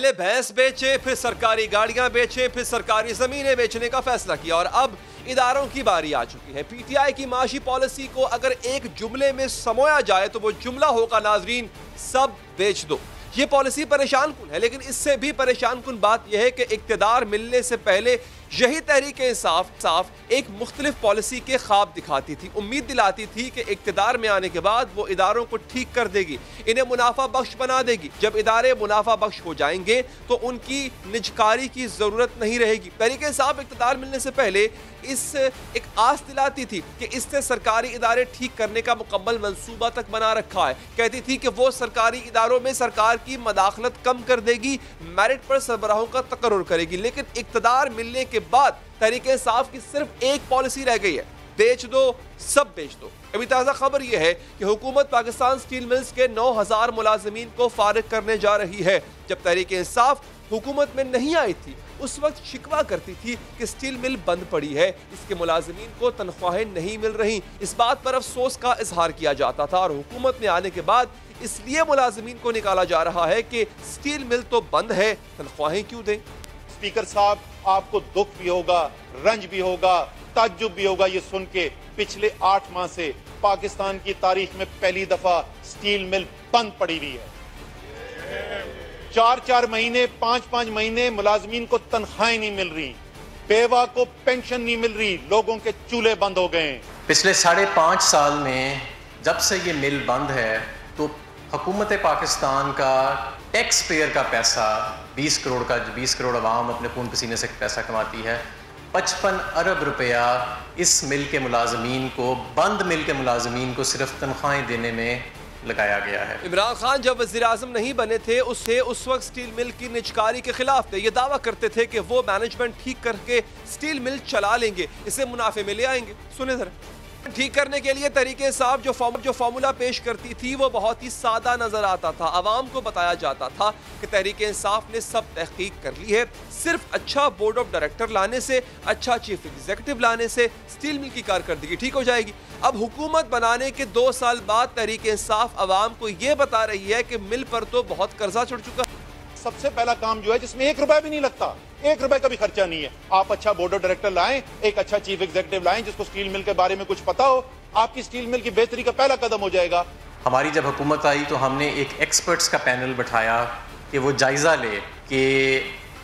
पहले भैंस बेचे, फिर सरकारी गाड़ियां बेचे, फिर सरकारी जमीनें बेचने का फैसला किया और अब इदारों की बारी आ चुकी है। पीटीआई की माशी पॉलिसी को अगर एक जुमले में समोया जाए तो वो जुमला होगा नाजरीन, सब बेच दो। ये पॉलिसी परेशान कुन है, लेकिन इससे भी परेशान कुन बात यह है कि इक्तदार मिलने से पहले यही तहरीक-ए-इंसाफ एक मुख्तलिफ पॉलिसी के ख्वाब दिखाती थी, उम्मीद दिलाती थी कि इक्तदार में आने के बाद वो इदारों को ठीक कर देगी, इन्हें मुनाफा बख्श बना देगी। जब इदारे मुनाफा बख्श हो जाएंगे तो उनकी निजकारी की जरूरत नहीं रहेगी। तहरीक-ए-इंसाफ इक्तदार मिलने से पहले इस एक आस दिलाती थी कि इससे सरकारी इदारे ठीक करने का मुकम्मल मंसूबा तक बना रखा है। कहती थी कि वो सरकारी इदारों में सरकार की मदाखलत कम कर देगी, मेरिट पर सरबराहों का तकर्रुर करेगी। लेकिन इक्तदार मिलने के बाद तहरीक-ए-इंसाफ की सिर्फ एक पॉलिसी रह गई है, बेच दो, सब बेच दो। अभी ताज़ा खबर यह है कि हुकूमत पाकिस्तान स्टील मिल्स के 9000 मुलाजिमीन को फारिग करने जा रही है। जब तहरीक-ए-इंसाफ हुकूमत में नहीं आई थी उस वक्त शिकवा करती थी कि स्टील मिल बंद पड़ी है, इसके मुलाजिमीन को तनख्वाहें नहीं मिल रही। इस बात पर अफसोस का इजहार किया जाता था और हुकूमत में आने के बाद इसलिए मुलाजिमीन को निकाला जा रहा है कि स्टील मिल तो बंद है, तनख्वाहें क्यों दें। स्पीकर साहब, आपको दुख भी होगा, रंज भी होगा, ताज्जुब भी होगा ये सुन के पिछले 8 माह से पाकिस्तान की तारीख में पहली दफा स्टील मिल बंद पड़ी हुई है। 4-4 महीने, 5-5 महीने मुलाजमीन को तनख्वाहें नहीं मिल रही, बेवा को पेंशन नहीं मिल रही, लोगों के चूल्हे बंद हो गए। पिछले 5.5 साल में जब से ये मिल बंद है तो हुकूमत पाकिस्तान का टैक्स पेयर का पैसा 20 करोड़ अवाम अपने खून पसीने से पैसा कमाती है, 55 अरब रुपया इस मिल के मुलाजमीन को, बंद मिल के मुलाजमीन को सिर्फ तनख्वाहें देने में लगाया गया है। इमरान खान जब वज़ीर आज़म नहीं बने थे उस वक्त स्टील मिल की निजकारी के खिलाफ थे। ये दावा करते थे कि वो मैनेजमेंट ठीक करके स्टील मिल चला लेंगे, इसे मुनाफे में ले आएंगे। सुने जरा, ठीक करने के लिए तहरीक-ए-इंसाफ जो फार्मूला पेश करती थी वो बहुत ही सादा नजर आता था। आवाम को बताया जाता था कि तहरीक-ए-इंसाफ ने सब तहकीक कर ली है, सिर्फ अच्छा बोर्ड ऑफ डायरेक्टर लाने से, अच्छा चीफ एग्जीक्यूटिव लाने से स्टील मिल की कारकर्दगी ठीक हो जाएगी। अब हुकूमत बनाने के 2 साल बाद तहरीक-ए-इंसाफ आवाम को ये बता रही है कि मिल पर तो बहुत कर्जा चढ़ चुका। सबसे पहला काम जो है जिसमें 1 रुपया भी नहीं लगता, 1 रुपए का भी खर्चा नहीं है, आप अच्छा बोर्ड ऑफ डायरेक्टर लाएं, एक अच्छा चीफ एग्जीक्यूटिव लाएं जिसको स्टील मिल के बारे में कुछ पता हो, आपकी स्टील मिल की बेहतरी का पहला कदम हो जाएगा। हमारी जब हुकूमत आई तो हमने एक एक्सपर्ट्स का पैनल बैठाया कि वो जायजा ले कि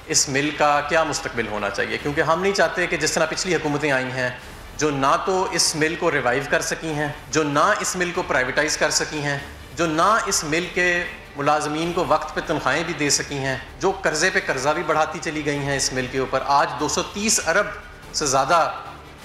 इस मिल का क्या मुस्तकबिल होना चाहिए, क्योंकि हम नहीं चाहते कि जिस तरह पिछली हुकूमतें आई हैं जो ना तो इस मिल को रिवाइव कर सकी हैं, जो ना इस मिल को प्राइवेटाइज कर सकी हैं, जो ना इस मिल के मुलाजमीन को वक्त पे तनख्वाहें भी दे सकी हैं, जो कर्जे पे कर्जा भी बढ़ाती चली गई हैं इस मिल के ऊपर। आज 230 अरब से ज़्यादा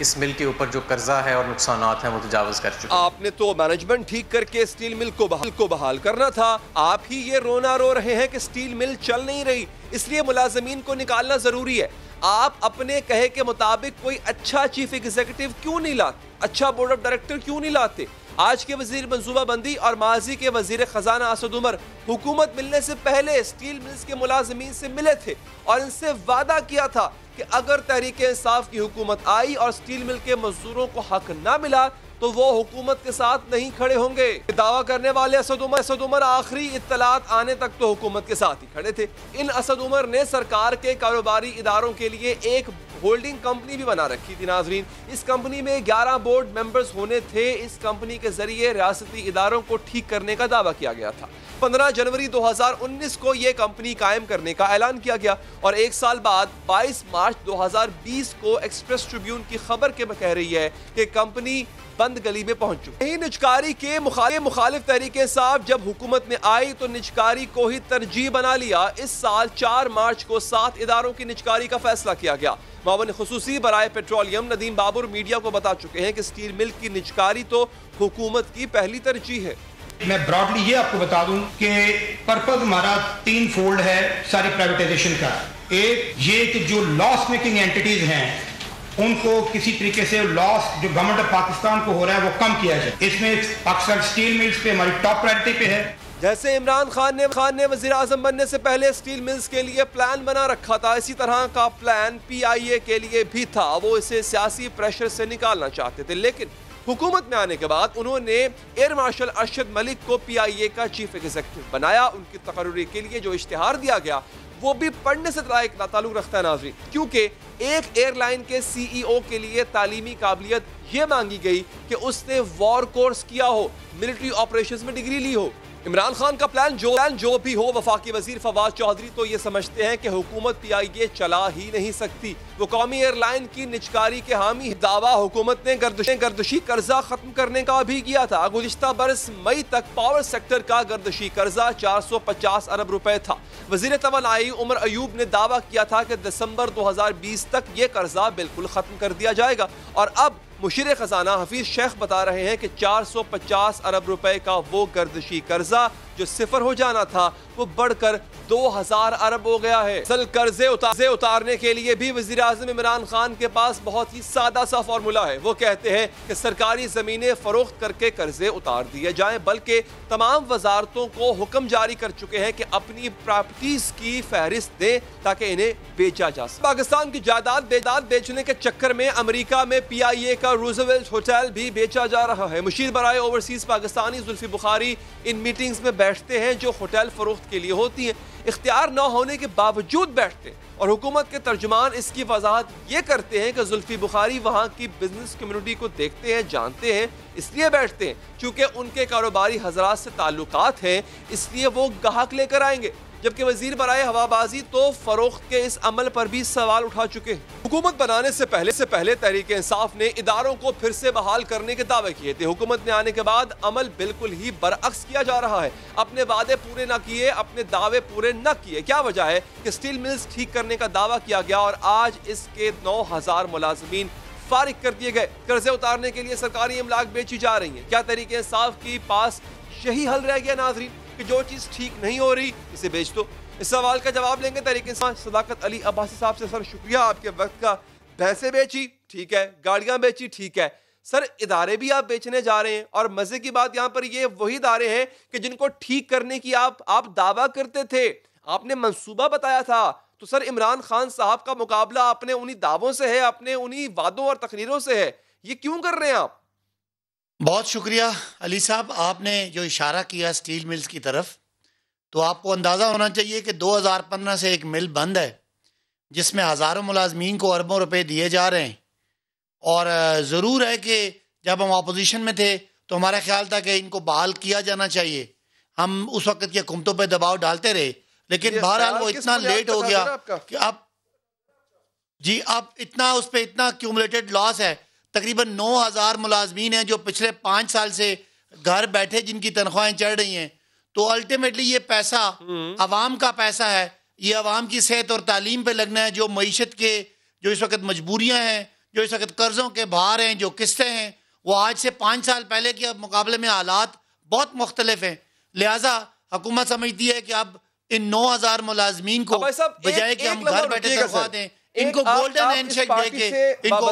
इस मिल के ऊपर जो कर्जा है और नुकसानात हैं वो तजावज़ कर चुके हैं। आपने तो मैनेजमेंट ठीक करके स्टील मिल को बहाल करना था, आप ही ये रोना रो रहे हैं कि स्टील मिल चल नहीं रही, इसलिए मुलाजमीन को निकालना जरूरी है। आप अपने कहे के मुताबिक कोई अच्छा चीफ एग्जीक्यूटिव क्यों नहीं लाते, अच्छा बोर्ड ऑफ डायरेक्टर क्यों नहीं लाते? आज के वजीर मंसूबाबंदी और माजी के वजीर खजाना असद उमर हुकूमत मिलने से पहले स्टील मिल्स के मुलाजमीन से मिले थे और इनसे वादा किया था कि अगर तहरीक-ए-इंसाफ की हुकूमत आई और स्टील मिल के मजदूरों को हक ना मिला तो वो हुकूमत के साथ नहीं खड़े होंगे। दावा करने वाले असद उमर आखिरी इत्तलात आने तक तो हुकूमत के साथ ही खड़े थे। इन असद उमर ने सरकार के कारोबारी इदारों के लिए एक होल्डिंग कंपनी भी बना रखी थी। नाजरीन, इस कंपनी में 11 बोर्ड मेंबर्स होने थे। इस कंपनी के जरिए रियासती इदारों को ठीक करने का दावा किया गया था। 15 जनवरी 2019 को यह कंपनी कायम करने का ऐलान किया गया और 1 साल बाद 22 मार्च 2020 को एक्सप्रेस ट्रिब्यून की खबर के कह रही है कि कंपनी बंद गली में पहुंच चुकी है। निजकारी के मुखालिफ तहरीक-ए-इंसाफ जब हुकूमत में आई तो निजकारी को ही तरजीह बना लिया। इस साल 4 मार्च को 7 इदारों की निजकारी का फैसला किया गया। मावन खुसूसी बराए पेट्रोलियम नदीम बाबुर मीडिया को बता चुके हैं कि स्टील मिल की निजकारी तो हुकूमत की पहली तरजीह है। मैं ब्रॉडली ये आपको बता दूं कि पर्पज हमारा 3 फोल्ड है सारी प्राइवेटाइजेशन का। एक ये कि जो लॉस मेकिंग एंटिटीज हैं उनको किसी तरीके से लॉस जो गवर्नमेंट ऑफ पाकिस्तान को हो रहा है वो कम किया जाए। इसमें पाकिस्तान स्टील मिल्स पे हमारी टॉप प्रायोरिटी पे है। जैसे इमरान खान ने वजीर आजम बनने से पहले स्टील मिल्स के लिए प्लान बना रखा था, इसी तरह का प्लान PIA के लिए भी था। वो इसे सियासी प्रेशर से निकालना चाहते थे, लेकिन हुकूमत में आने के बाद उन्होंने एयर मार्शल अरशद मलिक को PIA का चीफ एग्जीक्यूटिव बनाया। उनकी तकर्रुरी के लिए जो इश्तिहार दिया गया वो भी पढ़ने से ताल्लुक रखता है नाज़रीन, क्योंकि एक एयरलाइन के सीईओ के लिए तालीमी काबिलियत ये मांगी गई कि उसने वॉर कोर्स किया हो, मिलिट्री ऑपरेशंस में डिग्री ली हो। इमरान खान का प्लान जो भी हो, वफाकी वजीर फवाद चौधरी तो ये समझते हैं कि हुकूमत PIA चला ही नहीं सकती। वो कौमी एयरलाइन की निजकारी के हामी। दावा हुकूमत ने गर्दशी कर्जा खत्म करने का भी किया था। गुज़िश्ता बरस मई तक पावर सेक्टर का गर्दशी कर्जा 450 अरब रुपए था। वजीर तवानाई उमर अयूब ने दावा किया था कि दिसंबर 2020 तक ये कर्जा बिल्कुल खत्म कर दिया जाएगा, और अब मुशीर खजाना हफीज शेख बता रहे हैं कि 450 अरब रुपए का वो गर्दशी कर्जा जो सिफर हो जाना था वो बढ़कर 2000 अरब हो गया है। असल कर्जे उतारने के लिए भी वजीर आज़म इमरान खान के पास बहुत ही सादा सा फॉर्मूला है। वो कहते हैं कि सरकारी जमीनें फरोख्त करके कर्जे उतार दिए जाएं, बल्कि तमाम वजारतों को हुक्म जारी कर चुके हैं कि अपनी प्रॉपर्टीज की फहरिस्त दें ताकि इन्हें बेचा जा सके। पाकिस्तान की जायदाद बेचने के चक्कर में अमेरिका में PIA का रूजवेल्ट होटल भी बेचा जा रहा है। मुशीर बराए ओवरसीज पाकिस्तानी जुल्फी बुखारी इन मीटिंग्स में बैठते हैं जो होटल फरोख्त के लिए होती हैं, इख्तियार न होने के बावजूद बैठते हैं, और हुकूमत के तर्जुमान इसकी वजाहत ये करते हैं कि जुल्फी बुखारी वहाँ की बिजनेस कम्युनिटी को देखते हैं, जानते हैं, इसलिए बैठते हैं। चूंकि उनके कारोबारी हजरात से ताल्लुकात हैं, इसलिए वो गाहक लेकर आएंगे। जबकि वजीर बराए हवाबाजी तो फरोख्त के इस अमल पर भी सवाल उठा चुके हैं। हुकूमत बनाने से पहले तहरीक इंसाफ ने इदारों को फिर से बहाल करने के दावे किए थे। हुकूमत में आने के बाद अमल बिल्कुल ही बरअक्स किया जा रहा है। अपने वादे पूरे न किए, अपने दावे पूरे न किए। क्या वजह है कि स्टील मिल्स ठीक करने का दावा किया गया और आज इसके 9000 मुलाजमीन फारिग कर दिए गए। कर्जे उतारने के लिए सरकारी इमलाक बेची जा रही है। क्या तहरीक इंसाफ के पास यही हल रह गया नाजरीन कि जो चीज ठीक नहीं हो रही इसे बेच दो? इस सवाल का जवाब लेंगे तहरीक इंसाफ सदाकत अली अब्बासी साहब से। सर शुक्रिया आपके वक्त का। भैंसे बेची ठीक है, गाड़ियां बेची ठीक है, सर इदारे भी आप बेचने जा रहे हैं, और मजे की बात यहाँ पर ये वही इदारे हैं कि जिनको ठीक करने की आप दावा करते थे, आपने मंसूबा बताया था। तो सर इमरान खान साहब का मुकाबला अपने उन्हीं दावों से है, अपने उन्हीं वादों और तकरीरों से है। ये क्यों कर रहे हैं आप? बहुत शुक्रिया अली साहब, आपने जो इशारा किया स्टील मिल्स की तरफ, तो आपको अंदाज़ा होना चाहिए कि 2015 से एक मिल बंद है जिसमें हज़ारों मुलाजमीन को अरबों रुपए दिए जा रहे हैं। और ज़रूर है कि जब हम अपोजिशन में थे तो हमारा ख्याल था कि इनको बहाल किया जाना चाहिए। हम उस वक्त की हुकूमतों पर दबाव डालते रहे, लेकिन बहरहाल वो इतना लेट हो गया कि अब इतना उस पर इतना क्यूमुलेटेड लॉस है। तकरीबन 9000 मुलाजमीन हैं जो पिछले 5 साल से घर बैठे जिनकी तनख्वाहें चढ़ रही हैं। तो अल्टीमेटली ये पैसा अवाम का पैसा है, ये अवाम की सेहत और तालीम पे लगना है। जो मईशत के जो इस वक्त मजबूरियां हैं, जो इस वक्त कर्जों के भार हैं, जो किस्तें हैं, वो आज से 5 साल पहले के मुकाबले में हालात बहुत मुख्तलिफ हैं। लिहाजा हुकूमत समझती है कि अब इन 9000 मुलाजमीन को बजाय कि हम घर बैठे तनख्वाह दें, इनको गोल्डन हैंडशेक देके इनको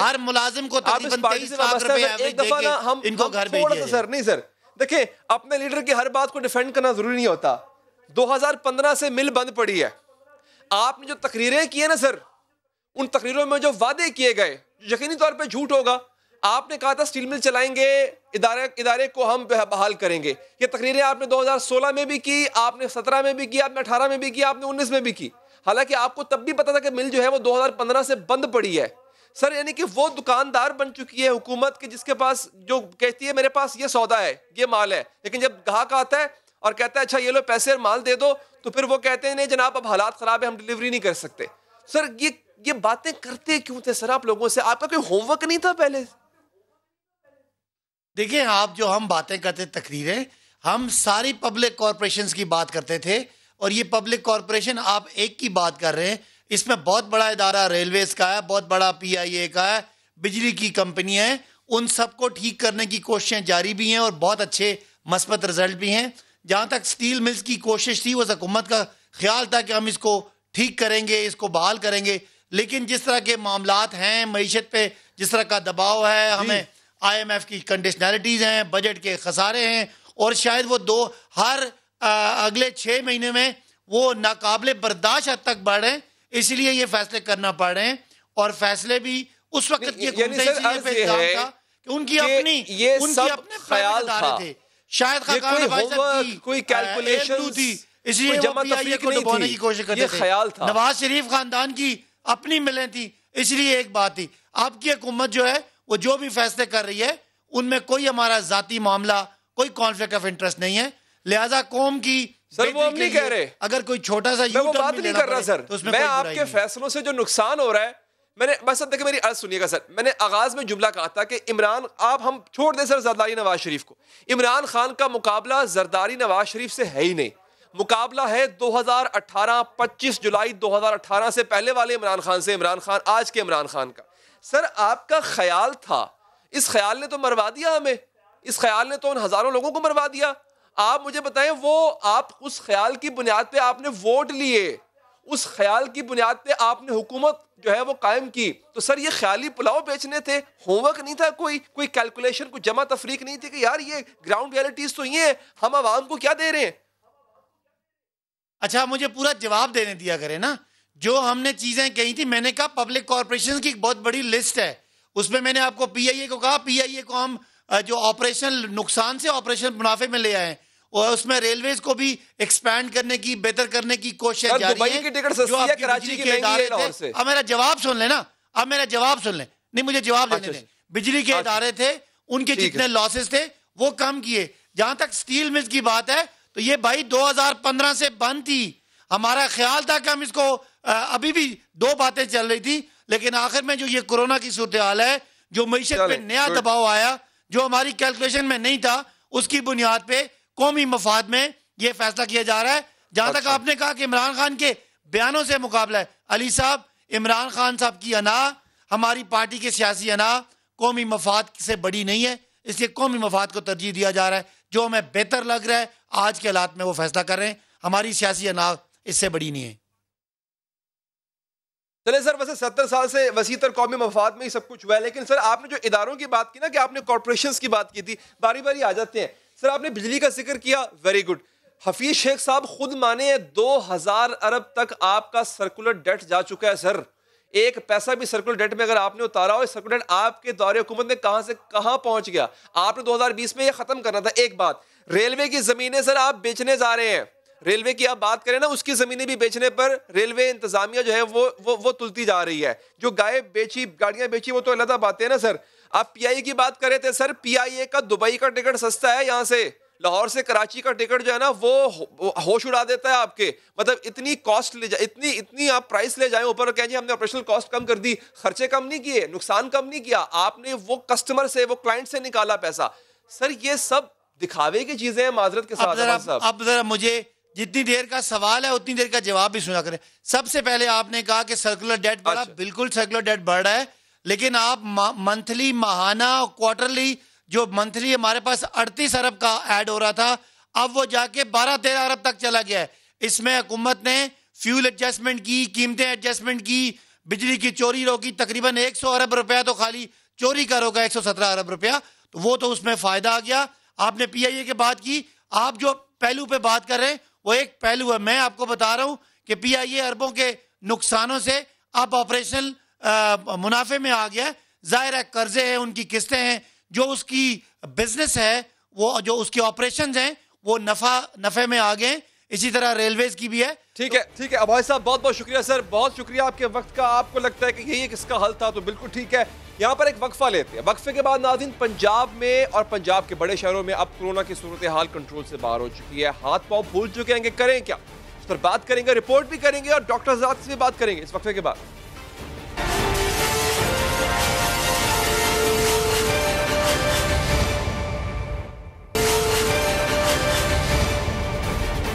हर मुलाजिम को तकरीबन 23 लाख रुपए एवरेज देके इनको घर भेज दिया। सर नहीं सर, देखिए अपने लीडर की हर बात को डिफेंड करना जरूरी नहीं होता। 2015 से मिल बंद पड़ी है। आपने जो तकरीरें की है ना सर, उन तकरीरों में जो वादे किए गए यकीनी तौर पे झूठ होगा। आपने कहा था स्टील मिल चलाएंगे, इदारे को हम बहाल करेंगे। ये तकरीरें आपने 2016 में भी की, आपने 17 में भी की, आपने 18 में भी की, आपने 19 में भी की। हालांकि आपको तब भी पता था कि मिल जो है वो 2015 से बंद पड़ी है। सर यानी कि वो दुकानदार बन चुकी है हुकूमत के, जिसके पास जो कहती है मेरे पास ये सौदा है, ये माल है, लेकिन जब ग्राहक आता है और कहता है अच्छा ये लो पैसे और माल दे दो, तो फिर वो कहते हैं नहीं जनाब अब हालात खराब है, हम डिलीवरी नहीं कर सकते। सर ये बातें करते क्यों थे सर आप लोगों से? आपका कोई होमवर्क नहीं था पहले? देखिए, आप जो हम बातें करते तकरीरें, हम सारी पब्लिक कॉरपोरेशंस की बात करते थे, और ये पब्लिक कॉरपोरेशन आप एक की बात कर रहे हैं, इसमें बहुत बड़ा इदारा रेलवेज का है, बहुत बड़ा PIA का है, बिजली की कंपनी है। उन सबको ठीक करने की कोशिशें जारी भी हैं और बहुत अच्छे मस्बत रिजल्ट भी हैं। जहाँ तक स्टील मिल्स की कोशिश थी, उस हुकूमत का ख्याल था कि हम इसको ठीक करेंगे, इसको बहाल करेंगे, लेकिन जिस तरह के मामलात हैं, मईशत पे जिस तरह का दबाव है, हमें IMF की कंडीशनैलिटीज़ हैं, बजट के खसारे हैं, और शायद वो हर अगले 6 महीने में वो नाकाबिले बर्दाश्त हद तक बढ़ रहे हैं, इसलिए ये फैसले करना पड़ रहे हैं। और फैसले भी उस वक्त की उनकी अपने ख्याल थे, शायद कोई कैलकुलेशन थी, इसलिए वो PIA को दबाने की कोशिश करते थे। ख्याल था। नवाज शरीफ खानदान की अपनी मिलें थी, इसलिए एक बात थी। आपकी हुकूमत जो है वो जो भी फैसले कर रही है उनमें कोई हमारा जाती मामला, कोई कॉन्फ्लिक्ट ऑफ इंटरेस्ट नहीं है। लिहाजा कौम की सर वो हम नहीं कह रहे, अगर कोई छोटा सा मैं वो बात नहीं कर रहा सर, तो मैं आपके फैसलों से जो नुकसान हो रहा है, मैंने बस अब देखिए मेरी अर्ज सुनिएगा सर, मैंने आगाज में जुमला कहा था कि इमरान, आप हम छोड़ दें सर जरदारी नवाज शरीफ को, इमरान खान का मुकाबला जरदारी नवाज शरीफ से है ही नहीं। मुकाबला है 2018 25 जुलाई 2018 से पहले वाले इमरान खान से, इमरान खान आज के इमरान खान का। सर आपका ख्याल था, इस ख्याल ने तो मरवा दिया हमें, इस ख्याल ने तो उन हजारों लोगों को मरवा दिया। आप मुझे बताएं, वो आप उस ख्याल की बुनियाद पे आपने वोट लिए, उस ख्याल की बुनियाद पे आपने हुकूमत जो है वो कायम की, तो सर ये ख्याली पुलाव बेचने थे, होमवर्क नहीं था, कोई कैलकुलेशन, कोई जमा तफरीक नहीं थी कि यार ये ग्राउंड रियलिटीज तो ये है, हम आवाम को क्या दे रहे हैं। अच्छा मुझे पूरा जवाब देने दिया करें ना, जो हमने चीजें कही थी। मैंने कहा पब्लिक कॉर्पोरेशन की एक बहुत बड़ी लिस्ट है, उसमें मैंने आपको PIA को कहा, PIA को हम जो ऑपरेशन नुकसान से ऑपरेशन मुनाफे में ले आए, और उसमें रेलवेज को भी एक्सपैंड करने की, बेहतर करने की कोशिश जारी है। दुबई की टिकट सस्ती है, कराची की महंगी है लाहौर से। अब मेरा जवाब सुन लेना, अब मेरा जवाब सुन ले, नहीं मुझे जवाब देने दें। बिजली के इदारे थे, उनके जितने लॉसेस थे वो कम किए। जहां तक स्टील मिल्स की बात है, तो ये भाई 2015 से बंद थी। हमारा ख्याल था कि हम इसको अभी भी दो बातें चल रही थी, लेकिन आखिर में जो ये कोरोना की सूरत हाल है, जो मईशत पे नया दबाव आया, जो हमारी कैलकुलेशन में नहीं था, उसकी बुनियाद पे कौमी मफाद में ये फैसला किया जा रहा है। जहां तक आपने कहा कि इमरान खान के बयानों से मुकाबला है, अली साहब, इमरान खान साहब की अना, हमारी पार्टी के सियासी अना कौमी मफाद से बड़ी नहीं है, इसलिए कौमी मफाद को तरजीह दिया जा रहा है। जो हमें बेहतर लग रहा है आज के हालात में वो फैसला कर रहे हैं, हमारी सियासी अना इससे बड़ी नहीं है। चले सर, वैसे 70 साल से वसीतर कौमी मफाद में ही सब कुछ हुआ है, लेकिन सर आपने जो इदारों की बात की ना, कि आपने कॉर्पोरेशंस की बात की थी, बारी बारी आ जाते हैं। सर आपने बिजली का जिक्र किया, वेरी गुड। हफीज शेख साहब खुद माने 2000 अरब तक आपका सर्कुलर डेट जा चुका है सर। एक पैसा भी सर्कुलर डेट में अगर आपने उतारा हो, सर्कुलर डेट आपके दौरे हुकूमत में कहां से कहां पहुंच गया। आपने 2020 में ये खत्म करना था। एक बात, रेलवे की जमीनें सर आप बेचने जा रहे हैं, रेलवे की आप बात करें ना, उसकी जमीनें भी बेचने पर रेलवे इंतजामिया जो है वो तुलती जा रही है। जो गाय बेची, गाड़ियां बेची, वो तो अलग बात है ना सर। आप PIA की बात कर रहे थे सर, PIA का दुबई का टिकट सस्ता है, यहाँ से लाहौर से कराची का टिकट जो है ना वो होश उड़ा देता है आपके। मतलब इतनी कॉस्ट ले जाए, इतनी आप प्राइस ले जाए ऊपर, कहें जी हमने ऑपरेशनल कॉस्ट कम कर दी, खर्चे कम नहीं किए, नुकसान कम नहीं किया, आपने वो कस्टमर से, वो क्लाइंट से निकाला पैसा। सर ये सब दिखावे की चीजें हैं, माजरत के साथ। अब जरा मुझे जितनी देर का सवाल है उतनी देर का जवाब भी सुना करें। सबसे पहले आपने कहा कि सर्कुलर डेट बढ़ा, बिल्कुल सर्कुलर डेट बढ़ रहा है, लेकिन आप मंथली, माहाना, क्वार्टरली, जो मंथली हमारे पास 38 अरब का ऐड हो रहा था, अब वो जाके 12-13 अरब तक चला गया है। इसमें हुकूमत ने फ्यूल एडजस्टमेंट की, कीमतें एडजस्टमेंट की, बिजली की चोरी रोकी, तकरीबन 100 अरब रुपया तो खाली चोरी का रोका, 117 अरब रुपया, तो वो तो उसमें फायदा आ गया। आपने PIA की बात की, आप जो पहलू पे बात कर रहे हैं वो एक पहलू है। मैं आपको बता रहा हूं कि PIA अरबों के नुकसानों से अब ऑपरेशनल मुनाफे में आ गया। जाहिर है कर्जे हैं, उनकी किस्तें हैं, जो उसकी बिजनेस है, वो जो उसके ऑपरेशंस हैं, वो नफे में आ गए। इसी तरह रेलवेज की भी है। ठीक है, ठीक है अभाई साहब, बहुत बहुत शुक्रिया सर, बहुत शुक्रिया आपके वक्त का। आपको लगता है कि यही एक इसका हल था, तो बिल्कुल ठीक है। यहाँ पर एक वक्फा लेते हैं, वक्फे के बाद नाज़रीन, पंजाब में और पंजाब के बड़े शहरों में अब कोरोना की सूरत हाल कंट्रोल से बाहर हो चुकी है। हाथ पांव फूल चुके हैं, करें क्या, इस पर बात करेंगे, रिपोर्ट भी करेंगे और डॉक्टर ज़ात से भी बात करेंगे इस वक्फे के बाद।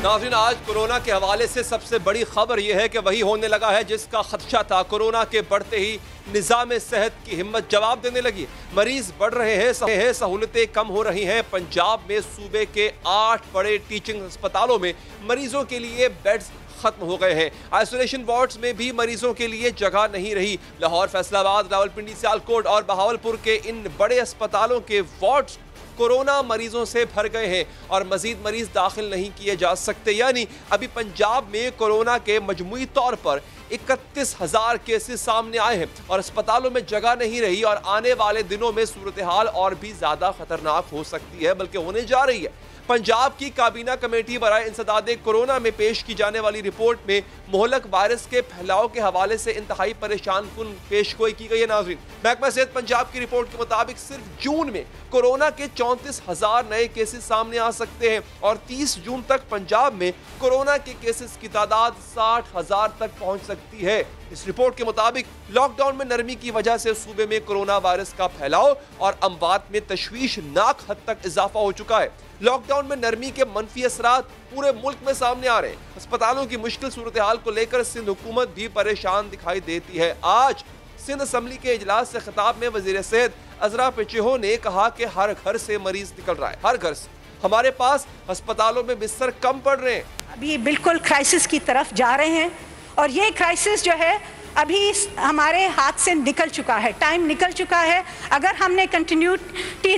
नाज़रीन, आज कोरोना के हवाले से सबसे बड़ी खबर यह है कि वही होने लगा है जिसका खदशा था। कोरोना के बढ़ते ही निज़ाम सेहत की हिम्मत जवाब देने लगी। मरीज बढ़ रहे हैं, सहूलतें कम हो रही हैं। पंजाब में सूबे के 8 बड़े टीचिंग अस्पतालों में मरीजों के लिए बेड्स खत्म हो गए हैं। आइसोलेशन वार्ड्स में भी मरीजों के लिए जगह नहीं रही। लाहौर, फैसलाबाद, रावलपिंडी, सियालकोट और बहावलपुर के इन बड़े अस्पतालों के वार्ड्स कोरोना मरीजों से भर गए हैं और मजीद मरीज दाखिल नहीं किए जा सकते। यानी अभी पंजाब में कोरोना के मजमूई तौर पर 31,000 केसेस सामने आए हैं और अस्पतालों में जगह नहीं रही और आने वाले दिनों में सूरत हाल और भी ज्यादा खतरनाक हो सकती है, बल्कि होने जा रही है। पंजाब की काबीना कमेटी बराए इंसदादे कोरोना में पेश की जाने वाली रिपोर्ट में मोहलक वायरस के फैलाव के हवाले से इंतहाई परेशान कुन पेशगोई की गई है। नाज़रीन, महकमा सेहत पंजाब की रिपोर्ट के मुताबिक सिर्फ जून में कोरोना के 34,000 नए केसेस सामने आ सकते हैं और 30 जून तक पंजाब में कोरोना के केसेस की तादाद 60,000 तक पहुंच सकती है। इस रिपोर्ट के मुताबिक लॉकडाउन में नरमी की वजह से सूबे में कोरोना वायरस का फैलाव और अमवात में तशवीशनाक हद तक इजाफा हो चुका है। लॉकडाउन में नरमी के मनफी असरात पूरे मुल्क में सामने आ रहे हैं। अस्पतालों की मुश्किल सूरत हाल को लेकर सिंध हुकूमत भी परेशान दिखाई देती है। आज सिंध असम्बली के इजलास से खिताब में वजीर सेहत अजरा पेचेहो ने कहा कि हर घर से मरीज निकल रहा है, हर घर से। हमारे पास अस्पतालों में बिस्तर कम पड़ रहे हैं। अभी बिल्कुल क्राइसिस की तरफ जा रहे हैं और ये क्राइसिस जो है अभी हमारे हाथ से निकल चुका है, टाइम निकल चुका है। अगर हमने कंटिन्यूटी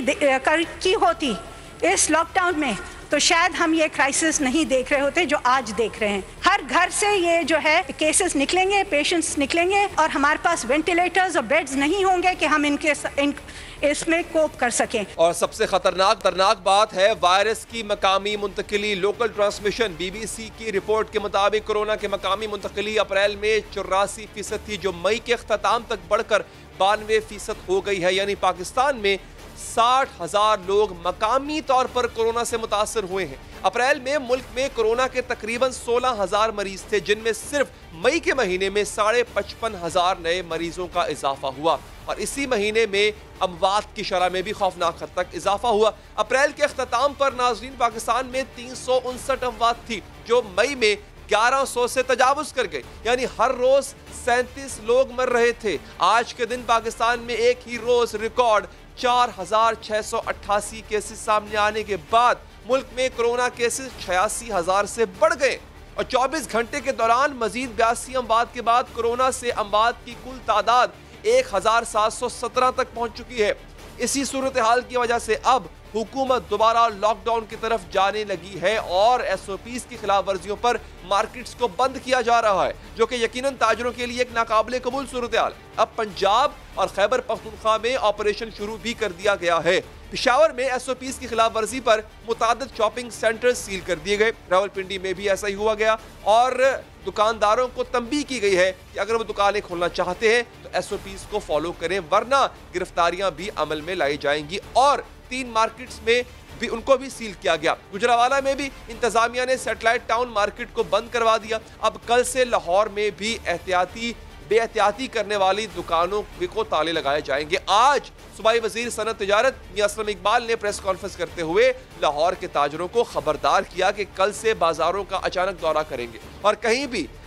की होती इस लॉकडाउन में तो शायद हम ये क्राइसिस नहीं देख रहे होते जो आज देख रहे हैं। हर घर से ये जो है केसेस निकलेंगे, पेशेंट्स निकलेंगे और हमारे पास वेंटिलेटर्स और बेड्स नहीं होंगे कि हम इसमें कोप कर सकें। और सबसे खतरनाक बात है वायरस की मकामी मुंतकिली, लोकल ट्रांसमिशन। BBC की रिपोर्ट के मुताबिक कोरोना के मकामी मुंतकिली अप्रैल में 84% थी, जो मई के अख्ताम तक बढ़कर 92% हो गई है। यानी पाकिस्तान में 60,000 लोग मकामी तौर पर कोरोना से मुतासर हुए हैं। अप्रैल में मुल्क में कोरोना के तकरीबन 16,000 मरीज थे, जिनमें सिर्फ मई के महीने में 55,500 नए मरीजों का इजाफा हुआ और इसी महीने में अमवात की शरह में भी खौफनाक हद तक इजाफा हुआ। अप्रैल के अख्ताम पर नाज़रीन पाकिस्तान में 359 अमवात थी, जो मई में 1100 से तजावुज कर गए। यानी हर रोज 37 लोग मर रहे थे। आज के दिन पाकिस्तान में एक ही रोज रिकॉर्ड 4,688 केसेस सामने आने के बाद मुल्क में कोरोना केसेस 86,000 से बढ़ गए और 24 घंटे के दौरान मजीद 82 अमवात के बाद कोरोना से अमवात की कुल तादाद 1,717 तक पहुंच चुकी है। इसी सूरत हाल की वजह से अब हुकूमत दोबारा लॉकडाउन की तरफ जाने लगी है और SOPs की खिलाफ वर्जियों पर मार्केट्स को बंद किया जा रहा है, जो कि यकीनन ताजरों के लिए एक नाकाबिले कबूल सूरत हाल। अब पंजाब और खैबर पख्तूनख्वा में ऑपरेशन शुरू भी कर दिया गया है। पेशावर में SOPs की खिलाफ वर्जी पर मुतादिद शॉपिंग सेंटर्स सील कर दिए गए। रावलपिंडी में भी ऐसा ही हुआ गया और दुकानदारों को तंबीह की गई है कि अगर वो दुकानें खोलना चाहते हैं तो SOPs को फॉलो करें, वरना गिरफ्तारियां भी अमल में लाई जाएंगी। और 3 मार्केट्स में भी उनको भी सील किया गया। गुजरावाला में भी इंतजामिया ने सैटेलाइट टाउन मार्केट को बंद करवा दिया। अब कल से लाहौर में भी बेएहतियाती करने वाली दुकानों को ताले लगाए जाएंगे। आज सूबाई वजीर सनत तिजारत मियां असलम इकबाल ने प्रेस कॉन्फ्रेंस करते हुए लाहौर के ताजरों को खबरदार किया कि कल से बाजारों का अचानक दौरा करेंगे और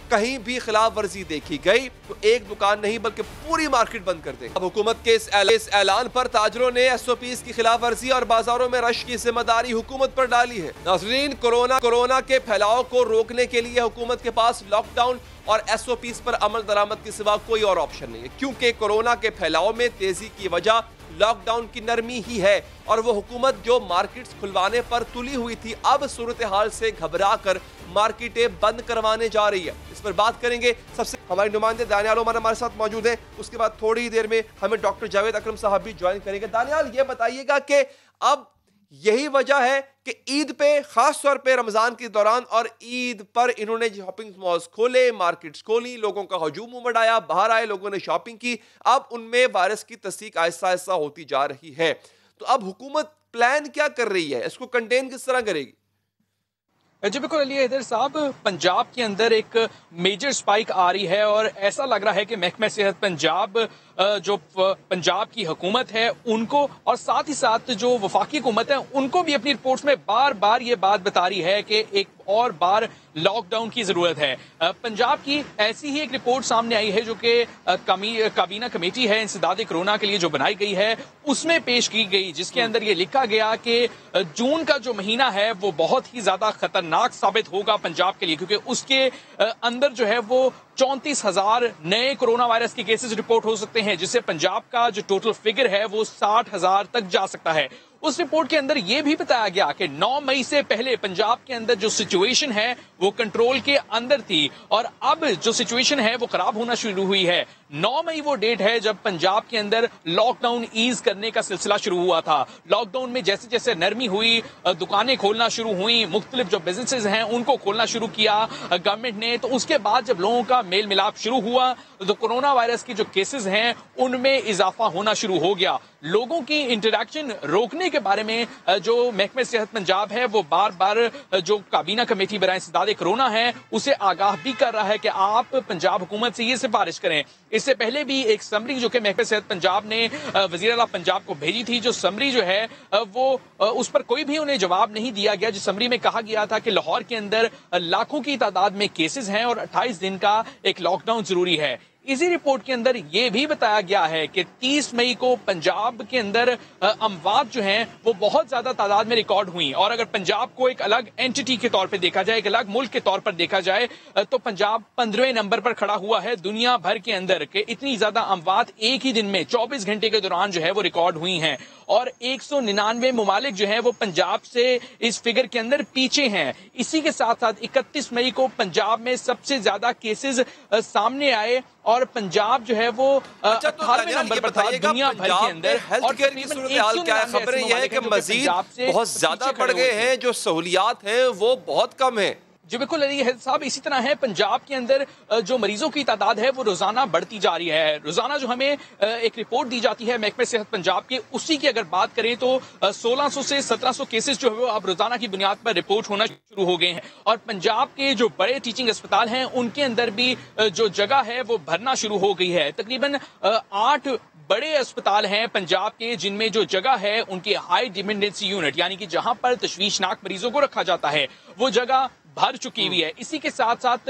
कहीं भी खिलाफ वर्जी देखी गई तो एक दुकान नहीं बल्कि पूरी मार्केट बंद कर देंगे। अब हुकूमत के इस ऐलान पर ताजरों ने SOPs की खिलाफ वर्जी और बाजारों में रश की जिम्मेदारी हुकूमत पर डाली है। नाज़रीन, कोरोना के फैलाव को रोकने के लिए हुकूमत के पास लॉकडाउन और SOPs पर अमल दरामद के सिवा कोई और ऑप्शन नहीं है, क्योंकि कोरोना के फैलाव में तेजी की वजह लॉकडाउन की नरमी ही है और वो हुकूमत जो मार्केट्स खुलवाने पर तुली हुई थी अब सूरत हाल से घबरा कर मार्केटें बंद करवाने जा रही है। इस पर बात करेंगे। सबसे हमारे नुमाइंदे दानियाल उमर हमारे साथ मौजूद हैं। उसके बाद थोड़ी ही देर में हमें डॉक्टर जावेद अकरम साहब भी ज्वाइन करेंगे। दानियाल, ये बताइएगा कि अब यही वजह है कि ईद पे, खास तौर पे रमजान के दौरान और ईद पर इन्होंने शॉपिंग मॉल्स खोले, मार्केट्स खोली, लोगों का हजूम उमड़ आया, बाहर आए, लोगों ने शॉपिंग की। अब उनमें वायरस की तस्दीक आहिस्ता आहिस्ता होती जा रही है। तो अब हुकूमत प्लान क्या कर रही है, इसको कंटेन किस तरह करेगी? जी बिल्कुल अली हैदर साहब, पंजाब के अंदर एक मेजर स्पाइक आ रही है और ऐसा लग रहा है कि महकमा सेहत पंजाब जो पंजाब की हुकूमत है उनको और साथ ही साथ जो वफाकी हुकूमत है उनको भी अपनी रिपोर्ट्स में बार बार ये बात बता रही है कि एक और बार लॉकडाउन की जरूरत है। पंजाब की ऐसी ही एक रिपोर्ट सामने आई है जो कि काबीना कमेटी है इंसदादे कोरोना के लिए जो बनाई गई है उसमें पेश की गई, जिसके अंदर ये लिखा गया कि जून का जो महीना है वो बहुत ही ज्यादा खतरनाक साबित होगा पंजाब के लिए, क्योंकि उसके अंदर जो है वो 34,000 नए कोरोना वायरस के केसेस रिपोर्ट हो सकते हैं, जिससे पंजाब का जो टोटल फिगर है वो 60,000 तक जा सकता है। उस रिपोर्ट के अंदर यह भी बताया गया कि 9 मई से पहले पंजाब के अंदर जो सिचुएशन है वो कंट्रोल के अंदर थी और अब जो सिचुएशन है वो खराब होना शुरू हुई है। 9 मई वो डेट है जब पंजाब के अंदर लॉकडाउन ईज करने का सिलसिला शुरू हुआ था। लॉकडाउन में जैसे जैसे नरमी हुई, दुकानें खोलना शुरू हुई, मुख्तलिफ जो बिजनेसेस हैं उनको खोलना शुरू किया गवर्नमेंट ने, तो उसके बाद जब लोगों का मेल मिलाप शुरू हुआ तो कोरोना वायरस के जो केसेस हैं उनमें इजाफा होना शुरू हो गया। लोगों की इंटरैक्शन रोकने के बारे में जो महकमे सेहत पंजाब है वो बार बार जो काबीना कमेटी बराए इंसदाद कोरोना है उसे आगाह भी कर रहा है कि आप पंजाब हुकूमत से ये सिफारिश करें। इससे पहले भी एक समरी जो कि महकमे सेहत पंजाब ने वजीर आला पंजाब को भेजी थी, जो समरी जो है वो उस पर कोई भी उन्हें जवाब नहीं दिया गया। जिस समरी में कहा गया था कि लाहौर के अंदर लाखों की तादाद में केसेस हैं और 28 दिन का एक लॉकडाउन जरूरी है। इसी रिपोर्ट के अंदर यह भी बताया गया है कि 30 मई को पंजाब के अंदर अमवात जो हैं वो बहुत ज्यादा तादाद में रिकॉर्ड हुई और अगर पंजाब को एक अलग एंटिटी के तौर पे देखा जाए, एक अलग मुल्क के तौर पर देखा जाए तो पंजाब 15वें नंबर पर खड़ा हुआ है दुनिया भर के अंदर के इतनी ज्यादा अमवात एक ही दिन में 24 घंटे के दौरान जो है वो रिकॉर्ड हुई हैं और 199 ममालिक जो है वो पंजाब से इस फिगर के अंदर पीछे हैं। इसी के साथ साथ 31 मई को पंजाब में सबसे ज्यादा केसेस सामने आए और पंजाब जो है वो 18वें नंबर पर था दुनिया भर के अंदर। हेल्थ केयर की सूरत हाल क्या है? खबरें यह है कि मजीद बहुत ज्यादा बढ़ गए हैं, जो सहूलियात हैं वो बहुत कम है। जी बिल्कुल अली साहब, इसी तरह है पंजाब के अंदर जो मरीजों की तादाद है वो रोजाना बढ़ती जा रही है। रोजाना जो हमें एक रिपोर्ट दी जाती है महकमे सेहत पंजाब के, उसी की अगर बात करें तो 1600 से 1700 केसेस जो है वो अब रोजाना की बुनियाद पर रिपोर्ट होना शुरू हो गए हैं और पंजाब के जो बड़े टीचिंग अस्पताल हैं उनके अंदर भी जो जगह है वो भरना शुरू हो गई है। तकरीबन 8 बड़े अस्पताल हैं पंजाब के जिनमें जो जगह है उनकी हाई डिपेंडेंसी यूनिट यानी कि जहां पर तशवीशनाक मरीजों को रखा जाता है वो जगह भर चुकी हुई है। इसी के साथ साथ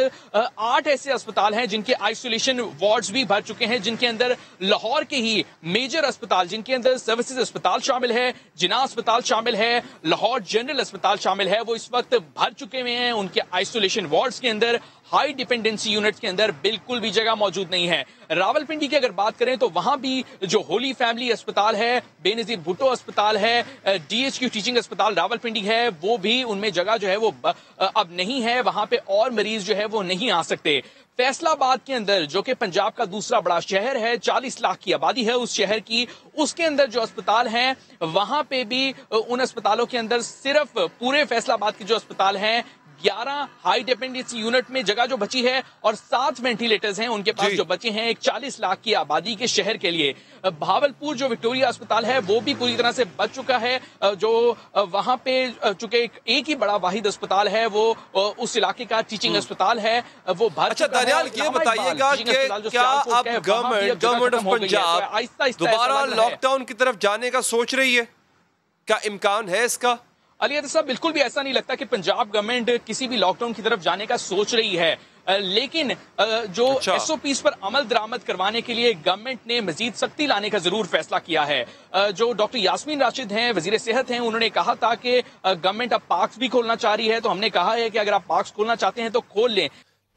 8 ऐसे अस्पताल हैं जिनके आइसोलेशन वार्ड्स भी भर चुके हैं, जिनके अंदर लाहौर के ही मेजर अस्पताल जिनके अंदर सर्विसेज अस्पताल शामिल है, जिना अस्पताल शामिल है, लाहौर जनरल अस्पताल शामिल है, वो इस वक्त भर चुके हुए हैं। उनके आइसोलेशन वार्ड्स के अंदर, हाई डिपेंडेंसी यूनिट्स के अंदर बिल्कुल भी जगह मौजूद नहीं है। रावलपिंडी की अगर बात करें तो वहां भी जो होली फैमिली अस्पताल है, बेनजीर भुट्टो अस्पताल है, DHQ टीचिंग अस्पताल रावलपिंडी है, वो भी उनमें जगह जो है वो अब नहीं है, वहां पे और मरीज जो है वो नहीं आ सकते। फैसलाबाद के अंदर जो कि पंजाब का दूसरा बड़ा शहर है, 40 लाख की आबादी है उस शहर की, उसके अंदर जो अस्पताल हैं वहां पे भी उन अस्पतालों के अंदर सिर्फ पूरे फैसलाबाद के जो अस्पताल हैं 11 हाई डिपेंडेंसी यूनिट में जगह जो बची है और 7 वेंटिलेटर्स हैं उनके पास जो बचे हैं एक 40 लाख की आबादी के शहर के लिए। भावलपुर जो विक्टोरिया अस्पताल है वो भी पूरी तरह से बच चुका है, जो वहां पे चूंकि एक ही बड़ा वाहिद अस्पताल है वो उस इलाके का टीचिंग अस्पताल है वो भर अच्छा दानियाल ये बताइएगा कि क्या अब गवर्नमेंट ऑफ पंजाब दोबारा लॉकडाउन की तरफ जाने का सोच रही है? क्या इम्कान है इसका? अली साहब बिल्कुल भी ऐसा नहीं लगता कि पंजाब गवर्नमेंट किसी भी लॉकडाउन की तरफ जाने का सोच रही है, लेकिन जो SOPs पर अमल दरामद करवाने के लिए गवर्नमेंट ने मजीद सख्ती लाने का जरूर फैसला किया है। जो डॉक्टर यास्मीन राशिद हैं, वजीर सेहत हैं, उन्होंने कहा था कि गवर्नमेंट अब पार्क्स भी खोलना चाह रही है, तो हमने कहा है कि अगर आप पार्क्स खोलना चाहते हैं तो खोल लें।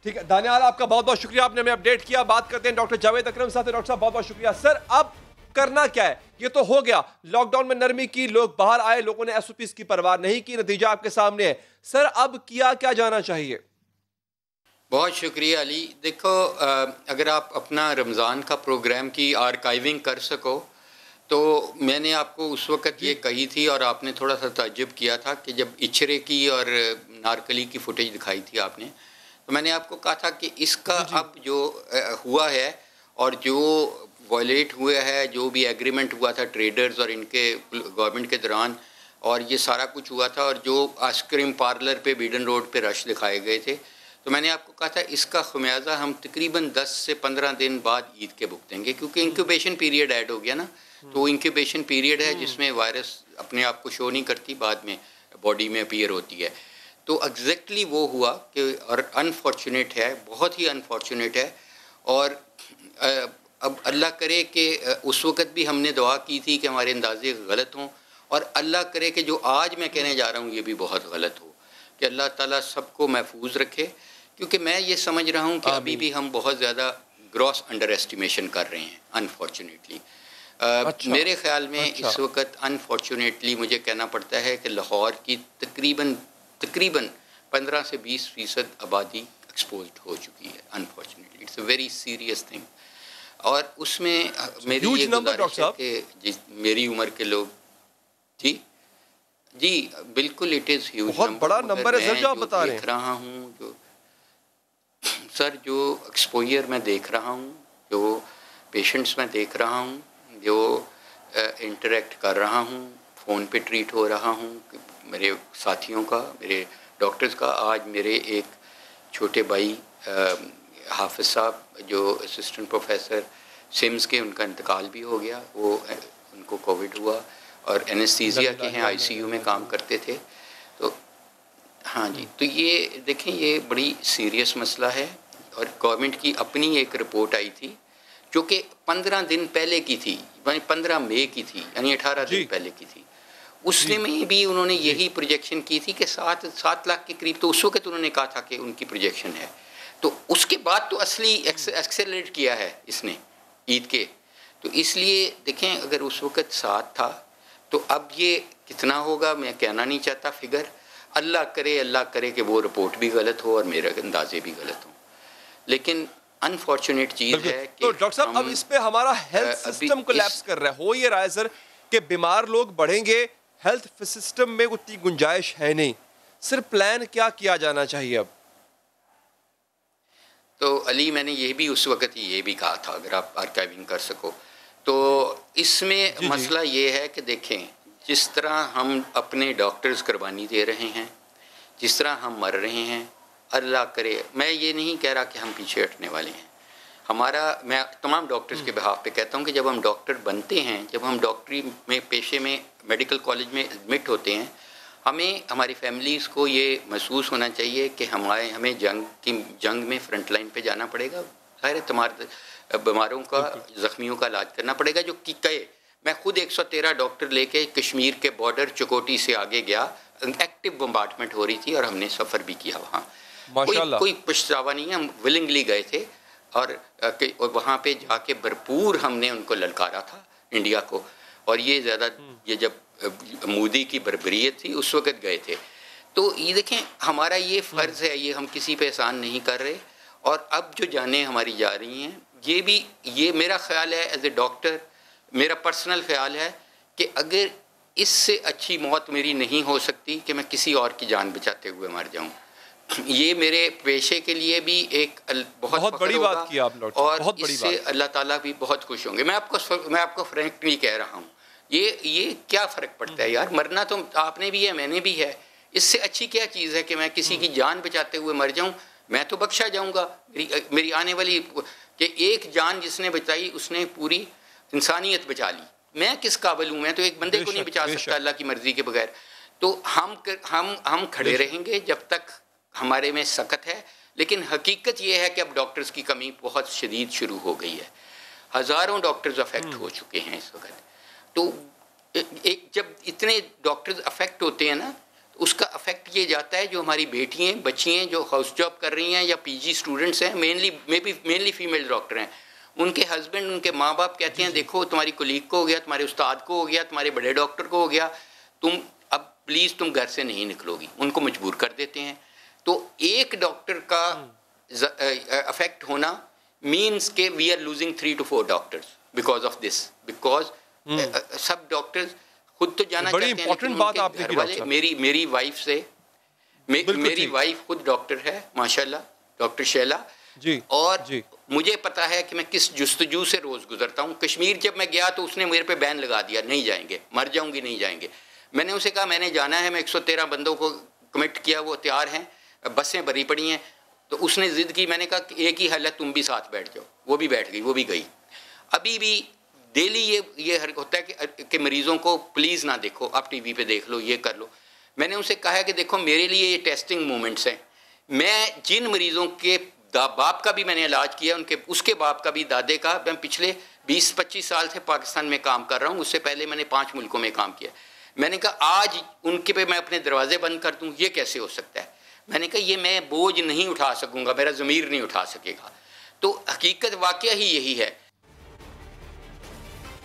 ठीक है दानियाल, आपका बहुत बहुत शुक्रिया, आपने हमें अपडेट किया। बात करते हैं डॉक्टर जावेद अकरम साहब। डॉक्टर साहब बहुत बहुत शुक्रिया। सर अब करना क्या है? ये तो हो गया, लॉकडाउन में नरमी की, लोग बाहर आए, लोगों ने SOPs की परवाह नहीं की, नतीजा आपके सामने है। सर अब किया क्या जाना चाहिए? बहुत शुक्रिया अली। देखो अगर आप अपना रमज़ान का प्रोग्राम की आर्काइविंग कर सको तो मैंने आपको उस वक़्त ये कही थी और आपने थोड़ा सा ताज्जुब किया था कि जब इचरे की और नारकली की फुटेज दिखाई थी आपने, तो मैंने आपको कहा था कि इसका अब जो हुआ है और जो वायलेट हुआ है, जो भी एग्रीमेंट हुआ था ट्रेडर्स और इनके गवर्नमेंट के दौरान, और ये सारा कुछ हुआ था, और जो आइसक्रीम पार्लर पे बीडन रोड पे रश दिखाए गए थे, तो मैंने आपको कहा था इसका खमियाजा हम तकरीबन 10 से 15 दिन बाद ईद के भुगतेंगे, क्योंकि इंक्यूबेशन पीरियड ऐड हो गया ना। तो इंक्यूबेशन पीरियड है जिसमें वायरस अपने आप को शो नहीं करती, बाद में बॉडी में अपीयर होती है। तो एग्जैक्टली वो हुआ कि, और अनफॉर्चुनेट है, बहुत ही अनफॉर्चुनेट है। और अब अल्लाह करे कि उस वक़्त भी हमने दुआ की थी कि हमारे अंदाज़े गलत हों, और अल्लाह करे कि जो आज मैं कहने जा रहा हूँ ये भी बहुत गलत हो, कि अल्लाह ताला सबको महफूज रखे, क्योंकि मैं ये समझ रहा हूँ कि अभी भी हम बहुत ज़्यादा ग्रॉस अंडर एस्टिमेशन कर रहे हैं अनफॉर्चुनेटली। मेरे ख्याल में इस वक्त अनफॉर्चुनेटली मुझे कहना पड़ता है कि लाहौर की तकरीबन 15 से 20% आबादी एक्सपोज्ड हो चुकी है unfortunately. It's a very serious thing. और उसमें मेरी ये गुजारिश है कि मेरी उम्र के लोग जी बिल्कुल इट इज़ ह्यूज, बहुत बड़ा नंबर है सर जो आप बता रहे हैं। देख रहा हूँ जो एक्सपोजर मैं देख रहा हूँ, जो पेशेंट्स मैं देख रहा हूँ, जो इंटरेक्ट कर रहा हूँ, फ़ोन पे ट्रीट हो रहा हूँ मेरे साथियों का, मेरे डॉक्टर्स का। आज मेरे एक छोटे भाई हाफिज़ साहब जो असिस्टेंट प्रोफेसर सिम्स के, उनका इंतकाल भी हो गया। वो उनको कोविड हुआ और एनेस्थीसिया के हैं, आईसीयू में काम करते थे। तो हाँ जी, तो ये देखें ये बड़ी सीरियस मसला है। और गवर्नमेंट की अपनी एक रिपोर्ट आई थी जो कि 15 दिन पहले की थी, यानी 15 मई की थी, यानी 18 दिन पहले की थी। उसने में भी उन्होंने यही प्रोजेक्शन की थी कि 7 लाख के करीब, तो उस वक्त उन्होंने कहा था कि उनकी प्रोजेक्शन है। तो उसके बाद तो असली एक्सेलरेट किया है इसने ईद के। तो इसलिए देखें अगर उस वक्त 7 था तो अब ये कितना होगा मैं कहना नहीं चाहता फिगर। अल्लाह करे कि वो रिपोर्ट भी गलत हो और मेरे अंदाजे भी गलत हो। लेकिन अनफॉर्चुनेट चीज़ है कि तो डॉक्टर साहब अब इस पे हमारा हेल्थ सिस्टम कोलैप्स कर रहा है। हो ये रहा है सर कि बीमार लोग बढ़ेंगे, हेल्थ सिस्टम में उतनी गुंजाइश है नहीं। सिर्फ प्लान क्या किया जाना चाहिए अब? तो अली मैंने ये भी उस वक्त ये भी कहा था, अगर आप आर्काइविंग कर सको तो इसमें मसला ये है कि देखें जिस तरह हम अपने डॉक्टर्स कुर्बानी दे रहे हैं, जिस तरह हम मर रहे हैं, अल्लाह करे, मैं ये नहीं कह रहा कि हम पीछे हटने वाले हैं। मैं तमाम डॉक्टर्स के बिहाफ पे कहता हूँ कि जब हम डॉक्टर बनते हैं, जब हम डॉक्टरी में पेशे में मेडिकल कॉलेज में एडमिट होते हैं, हमें हमारी फैमिलीज़ को ये महसूस होना चाहिए कि हमें जंग में फ्रंट लाइन पे जाना पड़ेगा। सारे बीमारों का, ज़ख्मियों का इलाज करना पड़ेगा। जो कि कहे, मैं खुद 113 डॉक्टर लेके कश्मीर के बॉर्डर चकोटी से आगे गया, एक्टिव बम्बार्टमेंट हो रही थी और हमने सफ़र भी किया वहाँ। कोई पछतावा नहीं है, हम विलिंगली गए थे और वहाँ पे जाके भरपूर हमने उनको ललकारा था इंडिया को। और ये जब मोदी की बर्बरियत थी उस वक्त गए थे। तो ये देखें हमारा ये फ़र्ज़ है, ये हम किसी पे एहसान नहीं कर रहे। और अब जो जानें हमारी जा रही हैं, ये मेरा ख़्याल है एज ए डॉक्टर, मेरा पर्सनल ख़्याल है कि अगर इससे अच्छी मौत मेरी नहीं हो सकती कि मैं किसी और की जान बचाते हुए मर जाऊँ। ये मेरे पेशे के लिए भी एक बहुत बड़ी बात की आप लोग, और इससे अल्लाह ताला भी बहुत खुश होंगे। मैं आपको फ्रैंकली कह रहा हूँ, ये क्या फ़र्क पड़ता है यार, मरना तो आपने भी है, मैंने भी है। इससे अच्छी क्या चीज़ है कि मैं किसी की जान बचाते हुए मर जाऊँ। मैं तो बख्शा जाऊँगा। मेरी आने वाली कि एक जान जिसने बचाई उसने पूरी इंसानियत बचा ली। मैं किस काबिल हूँ, मैं तो एक बंदे को नहीं बचा सकता अल्लाह की मर्ज़ी के बगैर। तो हम खड़े रहेंगे जब तक हमारे में सख्त है। लेकिन हकीकत ये है कि अब डॉक्टर्स की कमी बहुत शदीद शुरू हो गई है। हज़ारों डॉक्टर्स अफेक्ट हो चुके हैं इस वक्त। तो जब इतने डॉक्टर्स अफेक्ट होते हैं ना, तो उसका अफेक्ट ये जाता है जो हमारी बेटियाँ बच्चियाँ जो हाउस जॉब कर रही हैं या पीजी स्टूडेंट्स हैं, मेनली फीमेल डॉक्टर हैं, उनके हस्बैंड, उनके माँ बाप कहते हैं देखो तुम्हारी कोलीग को हो गया, तुम्हारे उस्ताद को हो गया, तुम्हारे बड़े डॉक्टर को हो गया, तुम अब प्लीज़ तुम घर से नहीं निकलोगी। उनको मजबूर कर देते हैं। तो एक डॉक्टर का अफेक्ट होना मीन्स के we are losing 3 to 4 doctors because of this. Because सब डॉक्टर्स खुद तो जाना चाहते हैं, लेकिन उनके घर वाले, मेरी वाइफ से, मेरी वाइफ खुद डॉक्टर है माशाल्लाह, डॉक्टर शैला जी। और जी। मुझे पता है कि मैं किस जुस्तजू से रोज़ गुजरता हूँ। कश्मीर जब मैं गया तो उसने मेरे पे बैन लगा दिया, नहीं जाएंगे, मर जाऊँगी, नहीं जाएंगे। मैंने उसे कहा मैंने जाना है, मैं 113 बंदों को कमिट किया, वो तैयार हैं, बसें भरी पड़ी हैं। तो उसने ज़िद की, मैंने कहा एक ही हल है, तुम भी साथ बैठ जाओ। वो भी बैठ गई, वो भी गई। अभी भी डेली ये होता है कि मरीज़ों को प्लीज़ ना देखो, आप टीवी पे देख लो, ये कर लो। मैंने उनसे कहा है कि देखो मेरे लिए ये टेस्टिंग मोमेंट्स हैं। मैं जिन मरीज़ों के बाप का भी मैंने इलाज किया, उसके बाप का भी, दादे का, मैं पिछले 20-25 साल से पाकिस्तान में काम कर रहा हूँ। उससे पहले मैंने 5 मुल्कों में काम किया। मैंने कहा आज उनके पे मैं अपने दरवाजे बंद कर दूँ, ये कैसे हो सकता है। मैंने कहा ये मैं बोझ नहीं उठा सकूँगा, मेरा ज़मीर नहीं उठा सकेगा। तो हकीकत वाकया ही यही है।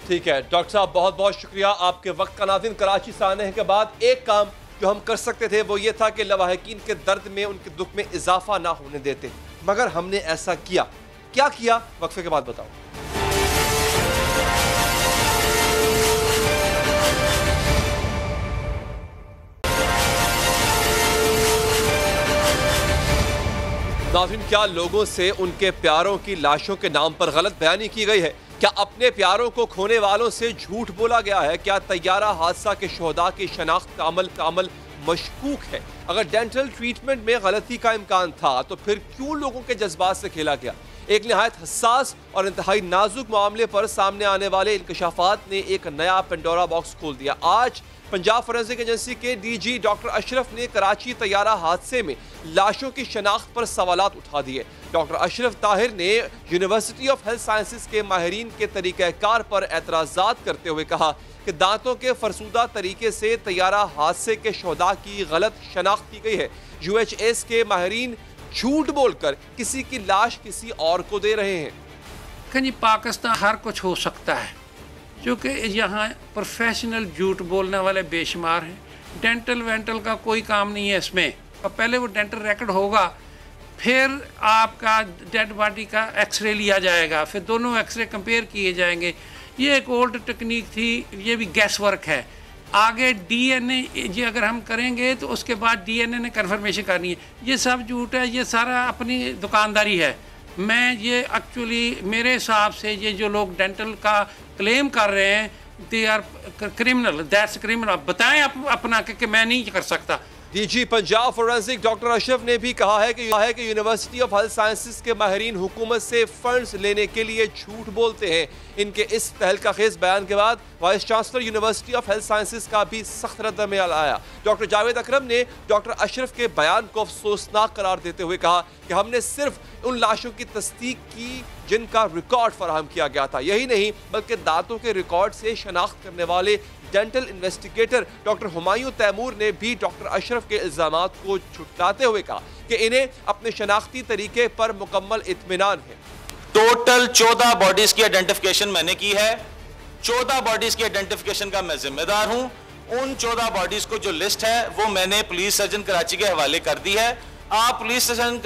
ठीक है डॉक्टर साहब, बहुत बहुत शुक्रिया आपके वक्त का। नाज़रीन, कराची से आने के बाद एक काम जो हम कर सकते थे वो ये था कि लवाहिकीन के दर्द में, उनके दुख में इजाफा ना होने देते, मगर हमने ऐसा किया। क्या किया, वक्फे के बाद बताओ। नाज़रीन, क्या लोगों से उनके प्यारों की लाशों के नाम पर गलत बयानी की गई है? क्या अपने प्यारों को खोने वालों से झूठ बोला गया है? क्या तैयारा हादसा के शोहदा की शनाख्त का अमल मशकूक है? अगर डेंटल ट्रीटमेंट में गलती का इम्कान था तो फिर क्यों लोगों के जज्बात से खेला गया? एक निहायत हसास और इंतहाई नाजुक मामले पर सामने आने वाले इंकशाफात ने एक नया पेंडोरा बॉक्स खोल दिया। आज पंजाब फोरेंसिक एजेंसी के डीजी डॉक्टर अशरफ ने कराची तैयारा हादसे में लाशों की शनाख्त पर सवालात उठा दिए। डॉक्टर अशरफ ताहिर ने यूनिवर्सिटी ऑफ हेल्थ साइंसेज के माहिरीन के तरीक़ाकार पर एतराज़ात करते हुए कहा कि दांतों के फरसूदा तरीके से तैयारा हादसे के शोहदा की गलत शनाख्त की गई है। UHS के माहिरीन झूठ बोलकर किसी की लाश किसी और को दे रहे हैं। जी पाकिस्तान हर कुछ हो सकता है, क्योंकि यहाँ प्रोफेशनल झूठ बोलने वाले बेशुमार हैं। डेंटल वेंटल का कोई काम नहीं है इसमें। पहले वो डेंटल रिकॉर्ड होगा, फिर आपका डेड बॉडी का एक्सरे लिया जाएगा, फिर दोनों एक्सरे कंपेयर किए जाएंगे। ये एक ओल्ड टेक्निक थी, ये भी गैस वर्क है। आगे DNA ये अगर हम करेंगे तो उसके बाद DNA ने कन्फर्मेशन करनी है। ये सब झूठ है, ये सारा अपनी दुकानदारी है। मैं ये एक्चुअली मेरे हिसाब से ये जो लोग डेंटल का क्लेम कर रहे हैं they are criminal, that's criminal. बताएं अपना कि मैं नहीं कर सकता। DG Punjab forensic doctor Ashraf ने भी कहा है कि यूनिवर्सिटी ऑफ हेल्थ साइंसेज के माहिरीन हुकूमत से फंड्स लेने के लिए झूठ बोलते हैं। इनके इस तहलकाखेज बयान के बाद vice chancellor university of health sciences का भी सख्त रद्द-ए-अमल आया। डॉक्टर जावेद अकरम ने डॉक्टर अशरफ के बयान को अफसोसनाक करार देते हुए कहा कि हमने सिर्फ उन लाशों की तस्दीक की जिनका रिकॉर्ड फराहम किया गया था, यही नहीं बल्कि दांतों के रिकॉर्ड से शनाख्त करने वाले dental investigator doctor Humayun Taimur ने भी डॉक्टर अशरफ के इल्जामात को छुटलाते हुए कहा कि इन्हें अपने शनाख्ती तरीके पर मुकम्मल इत्मीनान है। टोटल 14 बॉडीज की आइडेंटिफिकेशन मैंने की है। 14 बॉडीज की आइडेंटिफिकेशन का मैं जिम्मेदार हूं। उन 14 बॉडीज को जो लिस्ट है वो मैंने पुलिस सर्जन कराची के हवाले कर दी है। आप पुलिस स्टेशन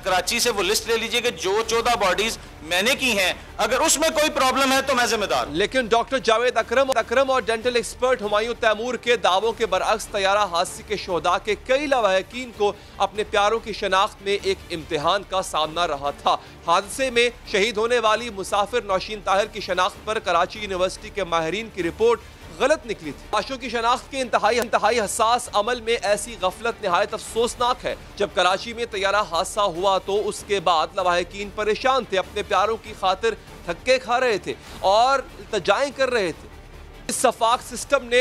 कराची से वो लिस्ट ले लीजिए कि जो 14 बॉडीज मैंने की हैं, अगर उसमें कोई प्रॉब्लम है तो मैं जिम्मेदार। लेकिन डॉक्टर जावेद अकरम और डेंटल एक्सपर्ट हुमायूं तैमूर के दावों के बरअक्स तैयारा हादसे के शोहदा के कई लवाहिकीन को अपने प्यारों की शनाख्त में एक इम्तिहान का सामना रहा था। हादसे में शहीद होने वाली मुसाफिर नौशीन ताहिर की शनाख्त पर कराची यूनिवर्सिटी के माहिरीन की रिपोर्ट गलत निकली थी। लाशों की शनाख्त के इंतहाई हसास अमल में ऐसी गफलत निहायत अफसोसनाक है। जब कराची में तैयारा हादसा हुआ तो उसके बाद लवाहिकीन परेशान थे, अपने प्यारों की खातिर धक्के खा रहे थे और इल्तिजाएं कर रहे थे। इस सफाक सिस्टम ने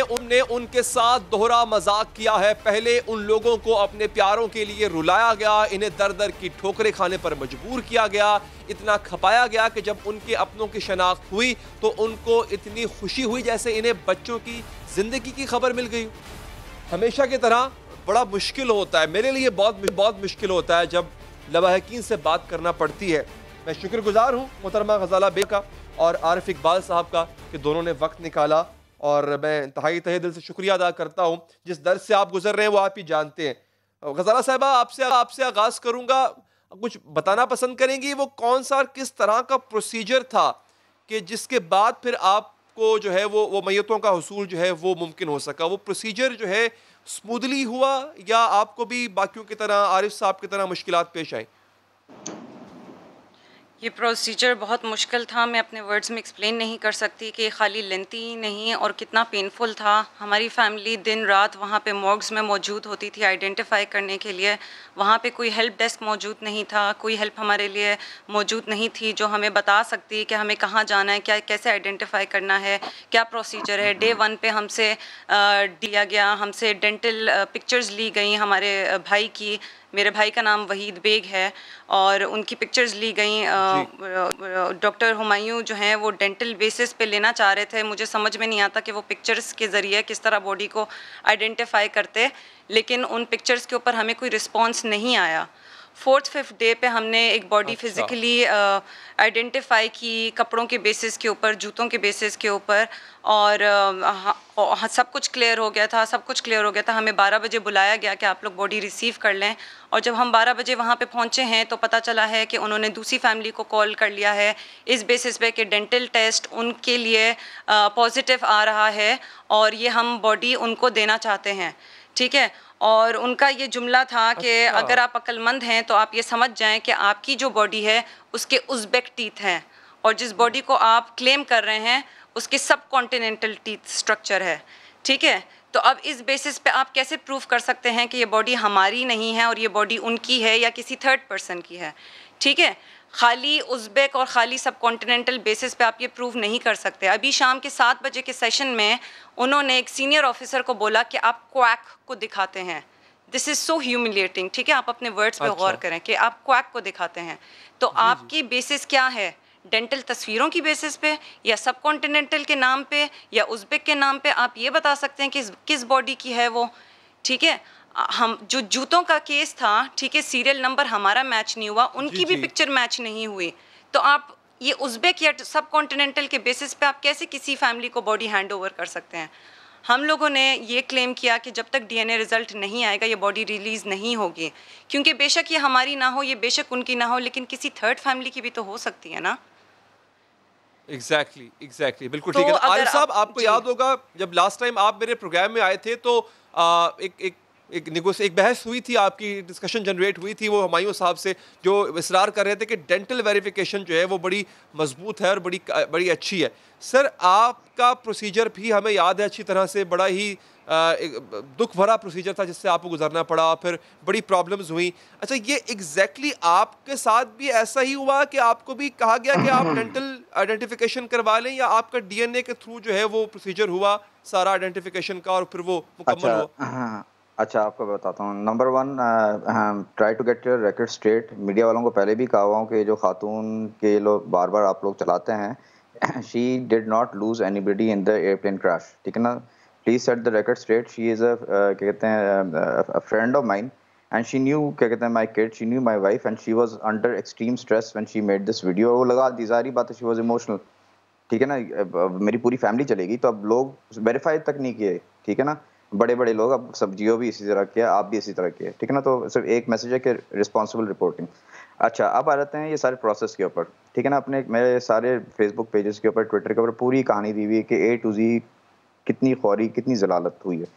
उनके साथ दोहरा मजाक किया है। पहले उन लोगों को अपने प्यारों के लिए रुलाया गया, इन्हें दर दर की ठोकरें खाने पर मजबूर किया गया, इतना खपाया गया कि जब उनके अपनों की शनाख्त हुई तो उनको इतनी खुशी हुई जैसे इन्हें बच्चों की जिंदगी की खबर मिल गई। हमेशा की तरह बड़ा मुश्किल होता है, मेरे लिए बहुत मुश्किल होता है जब लवाहिकीन से बात करना पड़ती है। मैं शुक्रगुजार हूँ मोहतरमा गजाला बे का और आरिफ इकबाल साहब का कि दोनों ने वक्त निकाला, और मैं इंतहाई तहे दिल से शुक्रिया अदा करता हूँ। जिस दर्द से आप गुजर रहे हैं वो आप ही जानते हैं। गजाला साहिबा, आपसे आगाज़ करूँगा, कुछ बताना पसंद करेंगी वो कौन सा किस तरह का प्रोसीजर था कि जिसके बाद फिर आपको जो है वो मैयतों का हुसूल जो है वो मुमकिन हो सका? वो प्रोसीजर जो है स्मूदली हुआ या आपको भी बाकियों की तरह, आरिफ साहब की तरह मुश्किलात पेश आई? ये प्रोसीजर बहुत मुश्किल था, मैं अपने वर्ड्स में एक्सप्लेन नहीं कर सकती कि खाली लेंथी ही नहीं और कितना पेनफुल था। हमारी फैमिली दिन रात वहाँ पे मॉर्ग्स में मौजूद होती थी आइडेंटिफाई करने के लिए। वहाँ पे कोई हेल्प डेस्क मौजूद नहीं था, कोई हेल्प हमारे लिए मौजूद नहीं थी जो हमें बता सकती कि हमें कहाँ जाना है, क्या कैसे आइडेंटिफाई करना है, क्या प्रोसीजर है। डे 1 पे हमसे दिया गया, हमसे डेंटल पिक्चर्स ली गई हमारे भाई की, मेरे भाई का नाम वहीद बेग है और उनकी पिक्चर्स ली गई। डॉक्टर हुमायूं जो हैं वो डेंटल बेसिस पे लेना चाह रहे थे। मुझे समझ में नहीं आता कि वो पिक्चर्स के ज़रिए किस तरह बॉडी को आइडेंटिफाई करते, लेकिन उन पिक्चर्स के ऊपर हमें कोई रिस्पॉन्स नहीं आया। 4th-5th डे पे हमने एक बॉडी फिज़िकली आइडेंटिफाई की कपड़ों के बेसिस के ऊपर, जूतों के बेसिस के ऊपर, और सब कुछ क्लियर हो गया था, सब कुछ क्लियर हो गया था। हमें 12 बजे बुलाया गया कि आप लोग बॉडी रिसीव कर लें, और जब हम 12 बजे वहाँ पे पहुँचे हैं तो पता चला है कि उन्होंने दूसरी फैमिली को कॉल कर लिया है इस बेसिस पे कि डेंटल टेस्ट उनके लिए पॉजिटिव आ रहा है और ये हम बॉडी उनको देना चाहते हैं, ठीक है। और उनका ये जुमला था कि अगर आप अक्लमंद हैं तो आप ये समझ जाएं कि आपकी जो बॉडी है उसके उज़्बेक टीथ हैं, और जिस बॉडी को आप क्लेम कर रहे हैं उसके सब कॉन्टिनेंटल टीथ स्ट्रक्चर है, ठीक है। तो अब इस बेसिस पे आप कैसे प्रूव कर सकते हैं कि ये बॉडी हमारी नहीं है और ये बॉडी उनकी है या किसी थर्ड पर्सन की है, ठीक है। खाली उज़्बेक और खाली सब कॉन्टिनेंटल बेसिस पे आप ये प्रूव नहीं कर सकते। अभी शाम के 7 बजे के सेशन में उन्होंने एक सीनियर ऑफिसर को बोला कि आप क्वैक को दिखाते हैं। दिस इज़ सो ह्यूमिलिएटिंग, ठीक है। आप अपने वर्ड्स पे गौर करें कि आप क्वैक को दिखाते हैं, तो आपकी बेसिस क्या है? डेंटल तस्वीरों की बेसिस पे या सब कॉन्टिनेंटल के नाम पे या उज़्बेक के नाम पे आप ये बता सकते हैं कि किस बॉडी की है वो, ठीक है। हम जो जूतों का केस था, ठीक है, सीरियल नंबर हमारा मैच नहीं हुआ, उनकी भी पिक्चर मैच नहीं हुई, तो आप ये उज़्बेक या सब कॉन्टिनेंटल के बेसिस पे आप कैसे किसी फैमिली को बॉडी हैंड ओवर कर सकते हैं? हम लोगों ने ये क्लेम किया कि जब तक DNA रिज़ल्ट नहीं आएगा ये बॉडी रिलीज़ नहीं होगी, क्योंकि बेशक ये हमारी ना हो, ये बेशक उनकी ना हो, लेकिन किसी थर्ड फैमिली की भी तो हो सकती है ना। एग्जैक्टली बिल्कुल ठीक है। आरिफ साहब, आपको याद होगा जब लास्ट टाइम आप मेरे प्रोग्राम में आए थे तो एक बहस हुई थी, आपकी डिस्कशन जनरेट हुई थी वो हुमायूं साहब से, जो इसरार कर रहे थे कि डेंटल वेरिफिकेशन जो है वो बड़ी मजबूत है और बड़ी अच्छी है। सर, आपका प्रोसीजर भी हमें याद है अच्छी तरह से, बड़ा ही दुख भरा प्रोसीजर था जिससे आपको गुजरना पड़ा, फिर बड़ी प्रॉब्लम्स हुई। अच्छा, ये एग्जैक्टली आपके साथ भी ऐसा ही हुआ कि आपको भी कहा गया कि आप डेंटल आइडेंटिफिकेशन करवा लें, या आपका DNA के थ्रू जो है वो प्रोसीजर हुआ सारा आइडेंटिफिकेशन का और फिर वो मुकम्मल हुआ? अच्छा, आपको बताता हूँ। Number 1, try to get your record straight. Media वालों को पहले भी कहा हुआ हूँ कि जो खातून के लोग बार बार आप लोग चलाते हैं, she did not lose anybody in the airplane crash, ठीक है ना। Please set the record straight. She is क्या कहते हैं friend of mine, and she knew क्या कहते हैं my kid, she knew my wife, and she was under extreme stress when she made this video. वो लगा दी सारी बात, शी वॉज इमोशनल, ठीक है ना। मेरी पूरी फैमिली चलेगी, तो अब लोग वेरीफाई तक नहीं किए, ठीक है ना। बड़े बड़े लोग, अब सब जियो भी इसी तरह किया, आप भी इसी तरह किए, ठीक है ना। तो सिर्फ एक मैसेज है कि रिस्पॉन्सिबल रिपोर्टिंग। अच्छा, अब आ जाते हैं ये सारे प्रोसेस के ऊपर, ठीक है ना। अपने मेरे सारे फेसबुक पेजेस के ऊपर, ट्विटर के ऊपर पूरी कहानी दी हुई है कि A to Z कितनी खौरी, कितनी जलालत हुई है।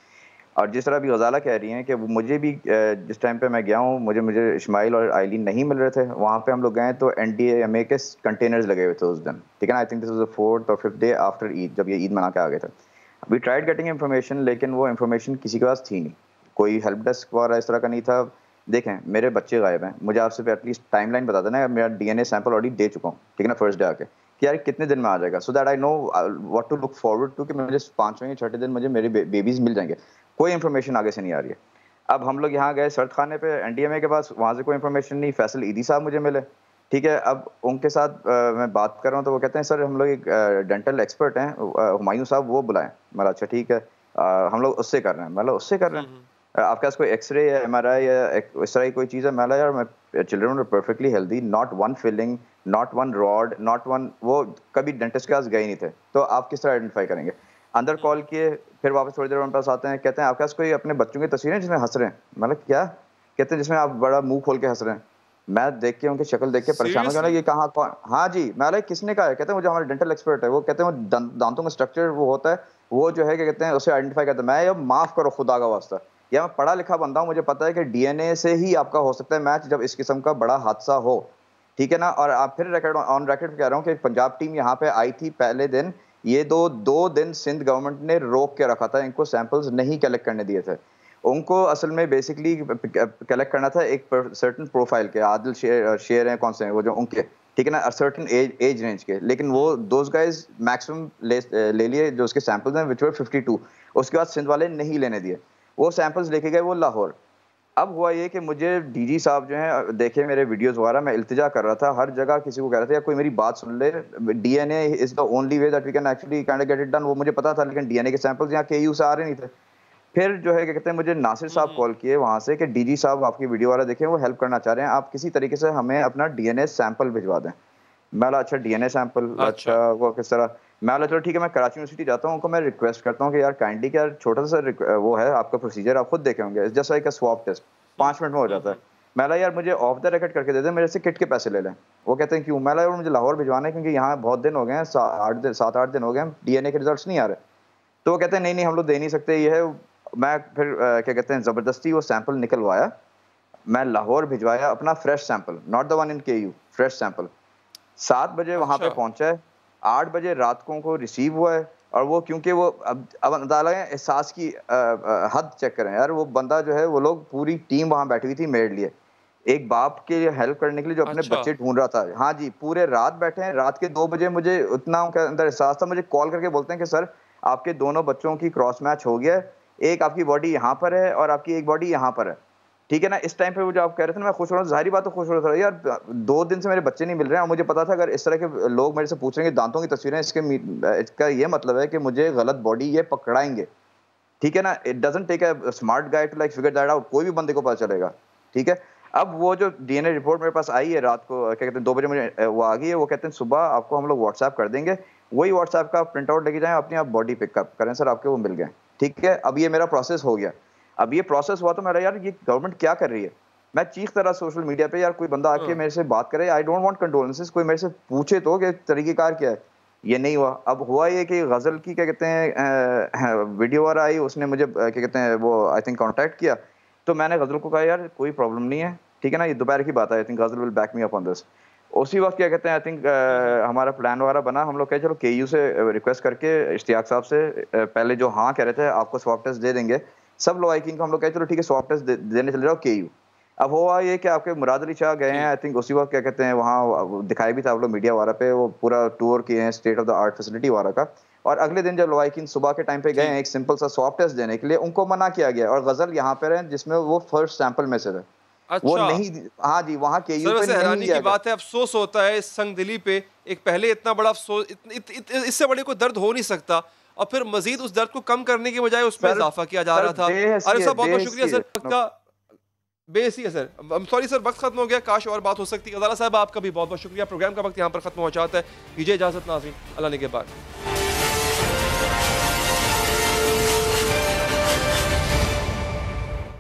और जिस तरह अभी गजाला कह रही हैं कि मुझे भी जिस टाइम पे मैं गया हूँ, मुझे इस्माइल और आइलीन नहीं मिल रहे थे, वहाँ पे हम लोग गए तो NDMA के कंटेनर्स लगे हुए थे उस दिन, ठीक है ना। I think this was the 4th or 5th day after Eid, जब ये ईद मना के आ गए थे। वी ट्राइड गेटिंग इन्फॉर्मेशन, लेकिन वो इन्फॉर्मेशन किसी के पास थी नहीं, कोई हेल्प डेस्क वगैरह इस तरह का नहीं था। देखें, मेरे बच्चे गायब हैं, मुझे आपसे एटलीस्ट टाइमलाइन बता देना, मेरा DNA सैंपल ऑलरेडी दे चुका हूँ, ठीक है ना, फर्स्ट डे आके, कि यार कितने दिन में आ जाएगा, so that I know what to look forward to, कि मुझे 5वें या 6ठे दिन मुझे मेरे बेबीज मिल जाएंगे। कोई इन्फॉर्मेशन आगे से नहीं आ रही है। अब हम लोग यहाँ गए सर्द खाने पे NDMA के पास, वहाँ से कोई इन्फॉर्मेशन नहीं। फैसल ईदी साहब मुझे मिले, ठीक है। अब उनके साथ मैं बात कर रहा हूँ तो वो कहते हैं सर हम लोग एक डेंटल एक्सपर्ट हैं, हुमायूं साहब, वो बुलाएं। मतलब अच्छा ठीक है, हम लोग उससे कर रहे हैं। मतलब उससे कर रहे हैं, आपके पास कोई एक्सरे या MRI या इस तरह की कोई चीज़ है? मैं यार मैं children are perfectly healthy, not one filling, not one rod, not one, वो कभी डेंटिस्ट के पास गए नहीं थे, तो आप किस तरह आइडेंटिफाई करेंगे? अंदर कॉल किए, फिर वापस थोड़ी देर उनके पास आते हैं, कहते हैं आपके पास कोई अपने बच्चों की तस्वीरें जिसमें हंस रहे हैं? मतलब क्या? कहते हैं जिसमें आप बड़ा मुंह खोल के हंस रहे हैं। मैं देख के उनकी शक्ल देख के परेशान हो गया, ये कहाँ कौन? हाँ जी। मैं किसने कहा है? कहते हैं मुझे हमारे डेंटल एक्सपर्ट है, वो कहते हैं वो दांतों का स्ट्रक्चर वो होता है, वो जो है क्या कहते हैं उसे आइडेंटिफाई करते हैं। मैं अब माफ़ करो खुदा का वास्ता, या मैं पढ़ा लिखा बंदा हूँ, मुझे पता है कि DNA से ही आपका हो सकता है मैच जब इस किस्म का बड़ा हादसा हो, ठीक है ना। और आप फिर रिकॉर्ड ऑन रिकॉर्ड कह रहा हूँ कि पंजाब टीम यहाँ पे आई थी पहले दिन, ये दो दिन सिंध गवर्नमेंट ने रोक के रखा था, इनको सैंपल्स नहीं कलेक्ट करने दिए थे। उनको असल में बेसिकली कलेक्ट करना था एक सर्टन प्रोफाइल के, आदिल शेर हैं, कौन से हैं वो जो उनके, ठीक है ना, सर्टन एज रेंज के, लेकिन वो दोज गाइज मैक्सिमम ले लिए जो उसके सैंपल्स हैं, विच वर 52। उसके बाद सिंध वाले नहीं लेने दिए, वो सैंपल्स लेके गए वो लाहौर। अब हुआ ये कि मुझे डीजी साहब जो हैं देखे मेरे वीडियोस वगैरह, मैं इल्तिजा कर रहा था हर जगह, किसी को कह रहा था या कोई मेरी बात सुन ले, DNA is the only way that we can actually kind of get it done. वो मुझे पता था, लेकिन डीएनए के सैंपल्स यहाँ केयू से आ रहे नहीं थे। फिर जो है क्या कहते हैं, मुझे नासिर साहब कॉल किए वहाँ से कि डीजी साहब आपकी वीडियो वाला देखें, वो हेल्प करना चाह रहे हैं, आप किसी तरीके से हमें अपना डीएनए सैंपल भिजवा दें। मैं बोला अच्छा डीएनए सैंपल, अच्छा वो किस तरह? मैं बोला चलो ठीक है, मैं कराची यूनिवर्सिटी जाता हूँ, उनको मैं रिक्वेस्ट करता हूँ कि यार काइंडली कि यार छोटा सा वो है आपका प्रोसीजर, आप खुद देखे होंगे, just like a swab test, 5 minute में हो जाता है। मैं बोला यार मुझे ऑफ द रिकॉर्ड करके दे दें, मेरे से किट के पैसे ले लें। वो कहते हैं क्यों? मैं बोला मुझे लाहौर भिजवाना है क्योंकि यहाँ बहुत दिन हो गए हैं, 7-8 दिन हो गए हैं, डीएनए के रिजल्ट्स नहीं आ रहे। तो वो कहते हैं नहीं हम लोग दे नहीं सकते ये है। मैं फिर क्या कहते हैं ज़बरदस्ती वो सैंपल निकलवाया, मैं लाहौर भिजवाया अपना fresh sample, not the one in queue, fresh sample. 7 बजे वहाँ पे पहुँचा है, 8 बजे रात को रिसीव हुआ है। और वो क्योंकि वो अब अंदाजा है एहसास की हद चेक करें यार, वो बंदा जो है, वो लोग पूरी टीम वहाँ बैठी हुई थी मेरे लिए, एक बाप के लिए हेल्प करने के लिए जो अपने बच्चे ढूंढ रहा था। हाँ जी, पूरे रात बैठे हैं। रात के 2 बजे मुझे उतना उनके अंदर एहसास था, मुझे कॉल करके बोलते हैं कि सर आपके दोनों बच्चों की क्रॉस मैच हो गया है, एक आपकी बॉडी यहाँ पर है और आपकी एक बॉडी यहाँ पर है, ठीक है ना। इस टाइम पे वो जो आप कह रहे थे ना, मैं खुश हो रहा हूँ, जाहिर बात तो खुश हो रहा था यार, 2 दिन से मेरे बच्चे नहीं मिल रहे हैं। और मुझे पता था अगर इस तरह के लोग मेरे से पूछ रहे हैं दांतों की तस्वीरें, इसका ये मतलब है कि मुझे गलत बॉडी ये पकड़ाएंगे, ठीक है ना। It doesn't take a smart guy to like figure that out, कोई भी बंदे को पता चलेगा, ठीक है। अब वो जो डीएनए रिपोर्ट मेरे पास आई है रात को, क्या कहते हैं 2 बजे मुझे वो आ गई है। वो कहते हैं सुबह आपको हम लोग व्हाट्सएप कर देंगे, वही व्हाट्सएप का प्रिंट आउट लेके जाएं, अपनी आप बॉडी पिकअप करें, सर आपके वो मिल गए, ठीक है। अब ये मेरा प्रोसेस हो गया। अब ये प्रोसेस हुआ तो मेरा यार ये गवर्नमेंट क्या कर रही है। मैं चीखता रहा सोशल मीडिया पे, यार कोई बंदा आके मेरे से बात करे, आई डोंट वांट कंडोलेंसेस, कोई मेरे से पूछे तो कि तरीक़ेकार क्या है। ये नहीं हुआ। अब हुआ ये कि गज़ल की क्या कहते हैं वीडियो वाला आई, उसने मुझे क्या कहते हैं वो आई थिंक कॉन्टैक्ट किया, तो मैंने गज़ल को कहा यार कोई प्रॉब्लम नहीं है, ठीक है ना, ये दोपहर की बात है, I think ghazal will back me up on this. उसी वक्त क्या कहते हैं आई थिंक हमारा प्लान वगैरह बना, हम लोग कहे चलो केयू से रिक्वेस्ट करके इश्तियाक साहब से पहले जो हाँ कह रहे थे आपको स्वैब टेस्ट दे देंगे, सब लोग आईकिन को हम लोग कहे चलो ठीक है स्वैब टेस्ट देने चले जाओ केयू। अब हुआ ये कि आपके मुराद अली शाह गए हैं, आई थिंक उसी वक्त क्या कहते हैं वहाँ दिखाई भी था आप लोग मीडिया वाला पे, वो पूरा टूर किए हैं state of the art facility वाला का। और अगले दिन जब लवाइकिन सुबह के टाइम पे गए हैं एक सिंपल सा स्वैब टेस्ट देने के लिए, उनको मना किया गया। और गजल यहाँ पे रहे जिसमें वो फर्स्ट सैंपल में से थे, वो नहीं, हाँ जी वहाँ के यू पे हैरानी की बात है, अफसोस होता है इस संगदिली पे। एक पहले इतना बड़ा अफसोस, इससे बड़े कोई दर्द हो नहीं सकता, और फिर मजीद उस दर्द को कम करने के बजाय उसमें इजाफा किया जा रहा था। अरे सर बहुत बहुत शुक्रिया सर, आपका बेसी है सर, सॉरी सर वक्त खत्म हो गया, काश और बात हो सकती है। अदाला साहब आपका भी बहुत बहुत शुक्रिया। प्रोग्राम का वक्त यहाँ पर खत्म हो जाता है, दीजिए इजाजत नाज़रीन, अल्लाह ने के बाद।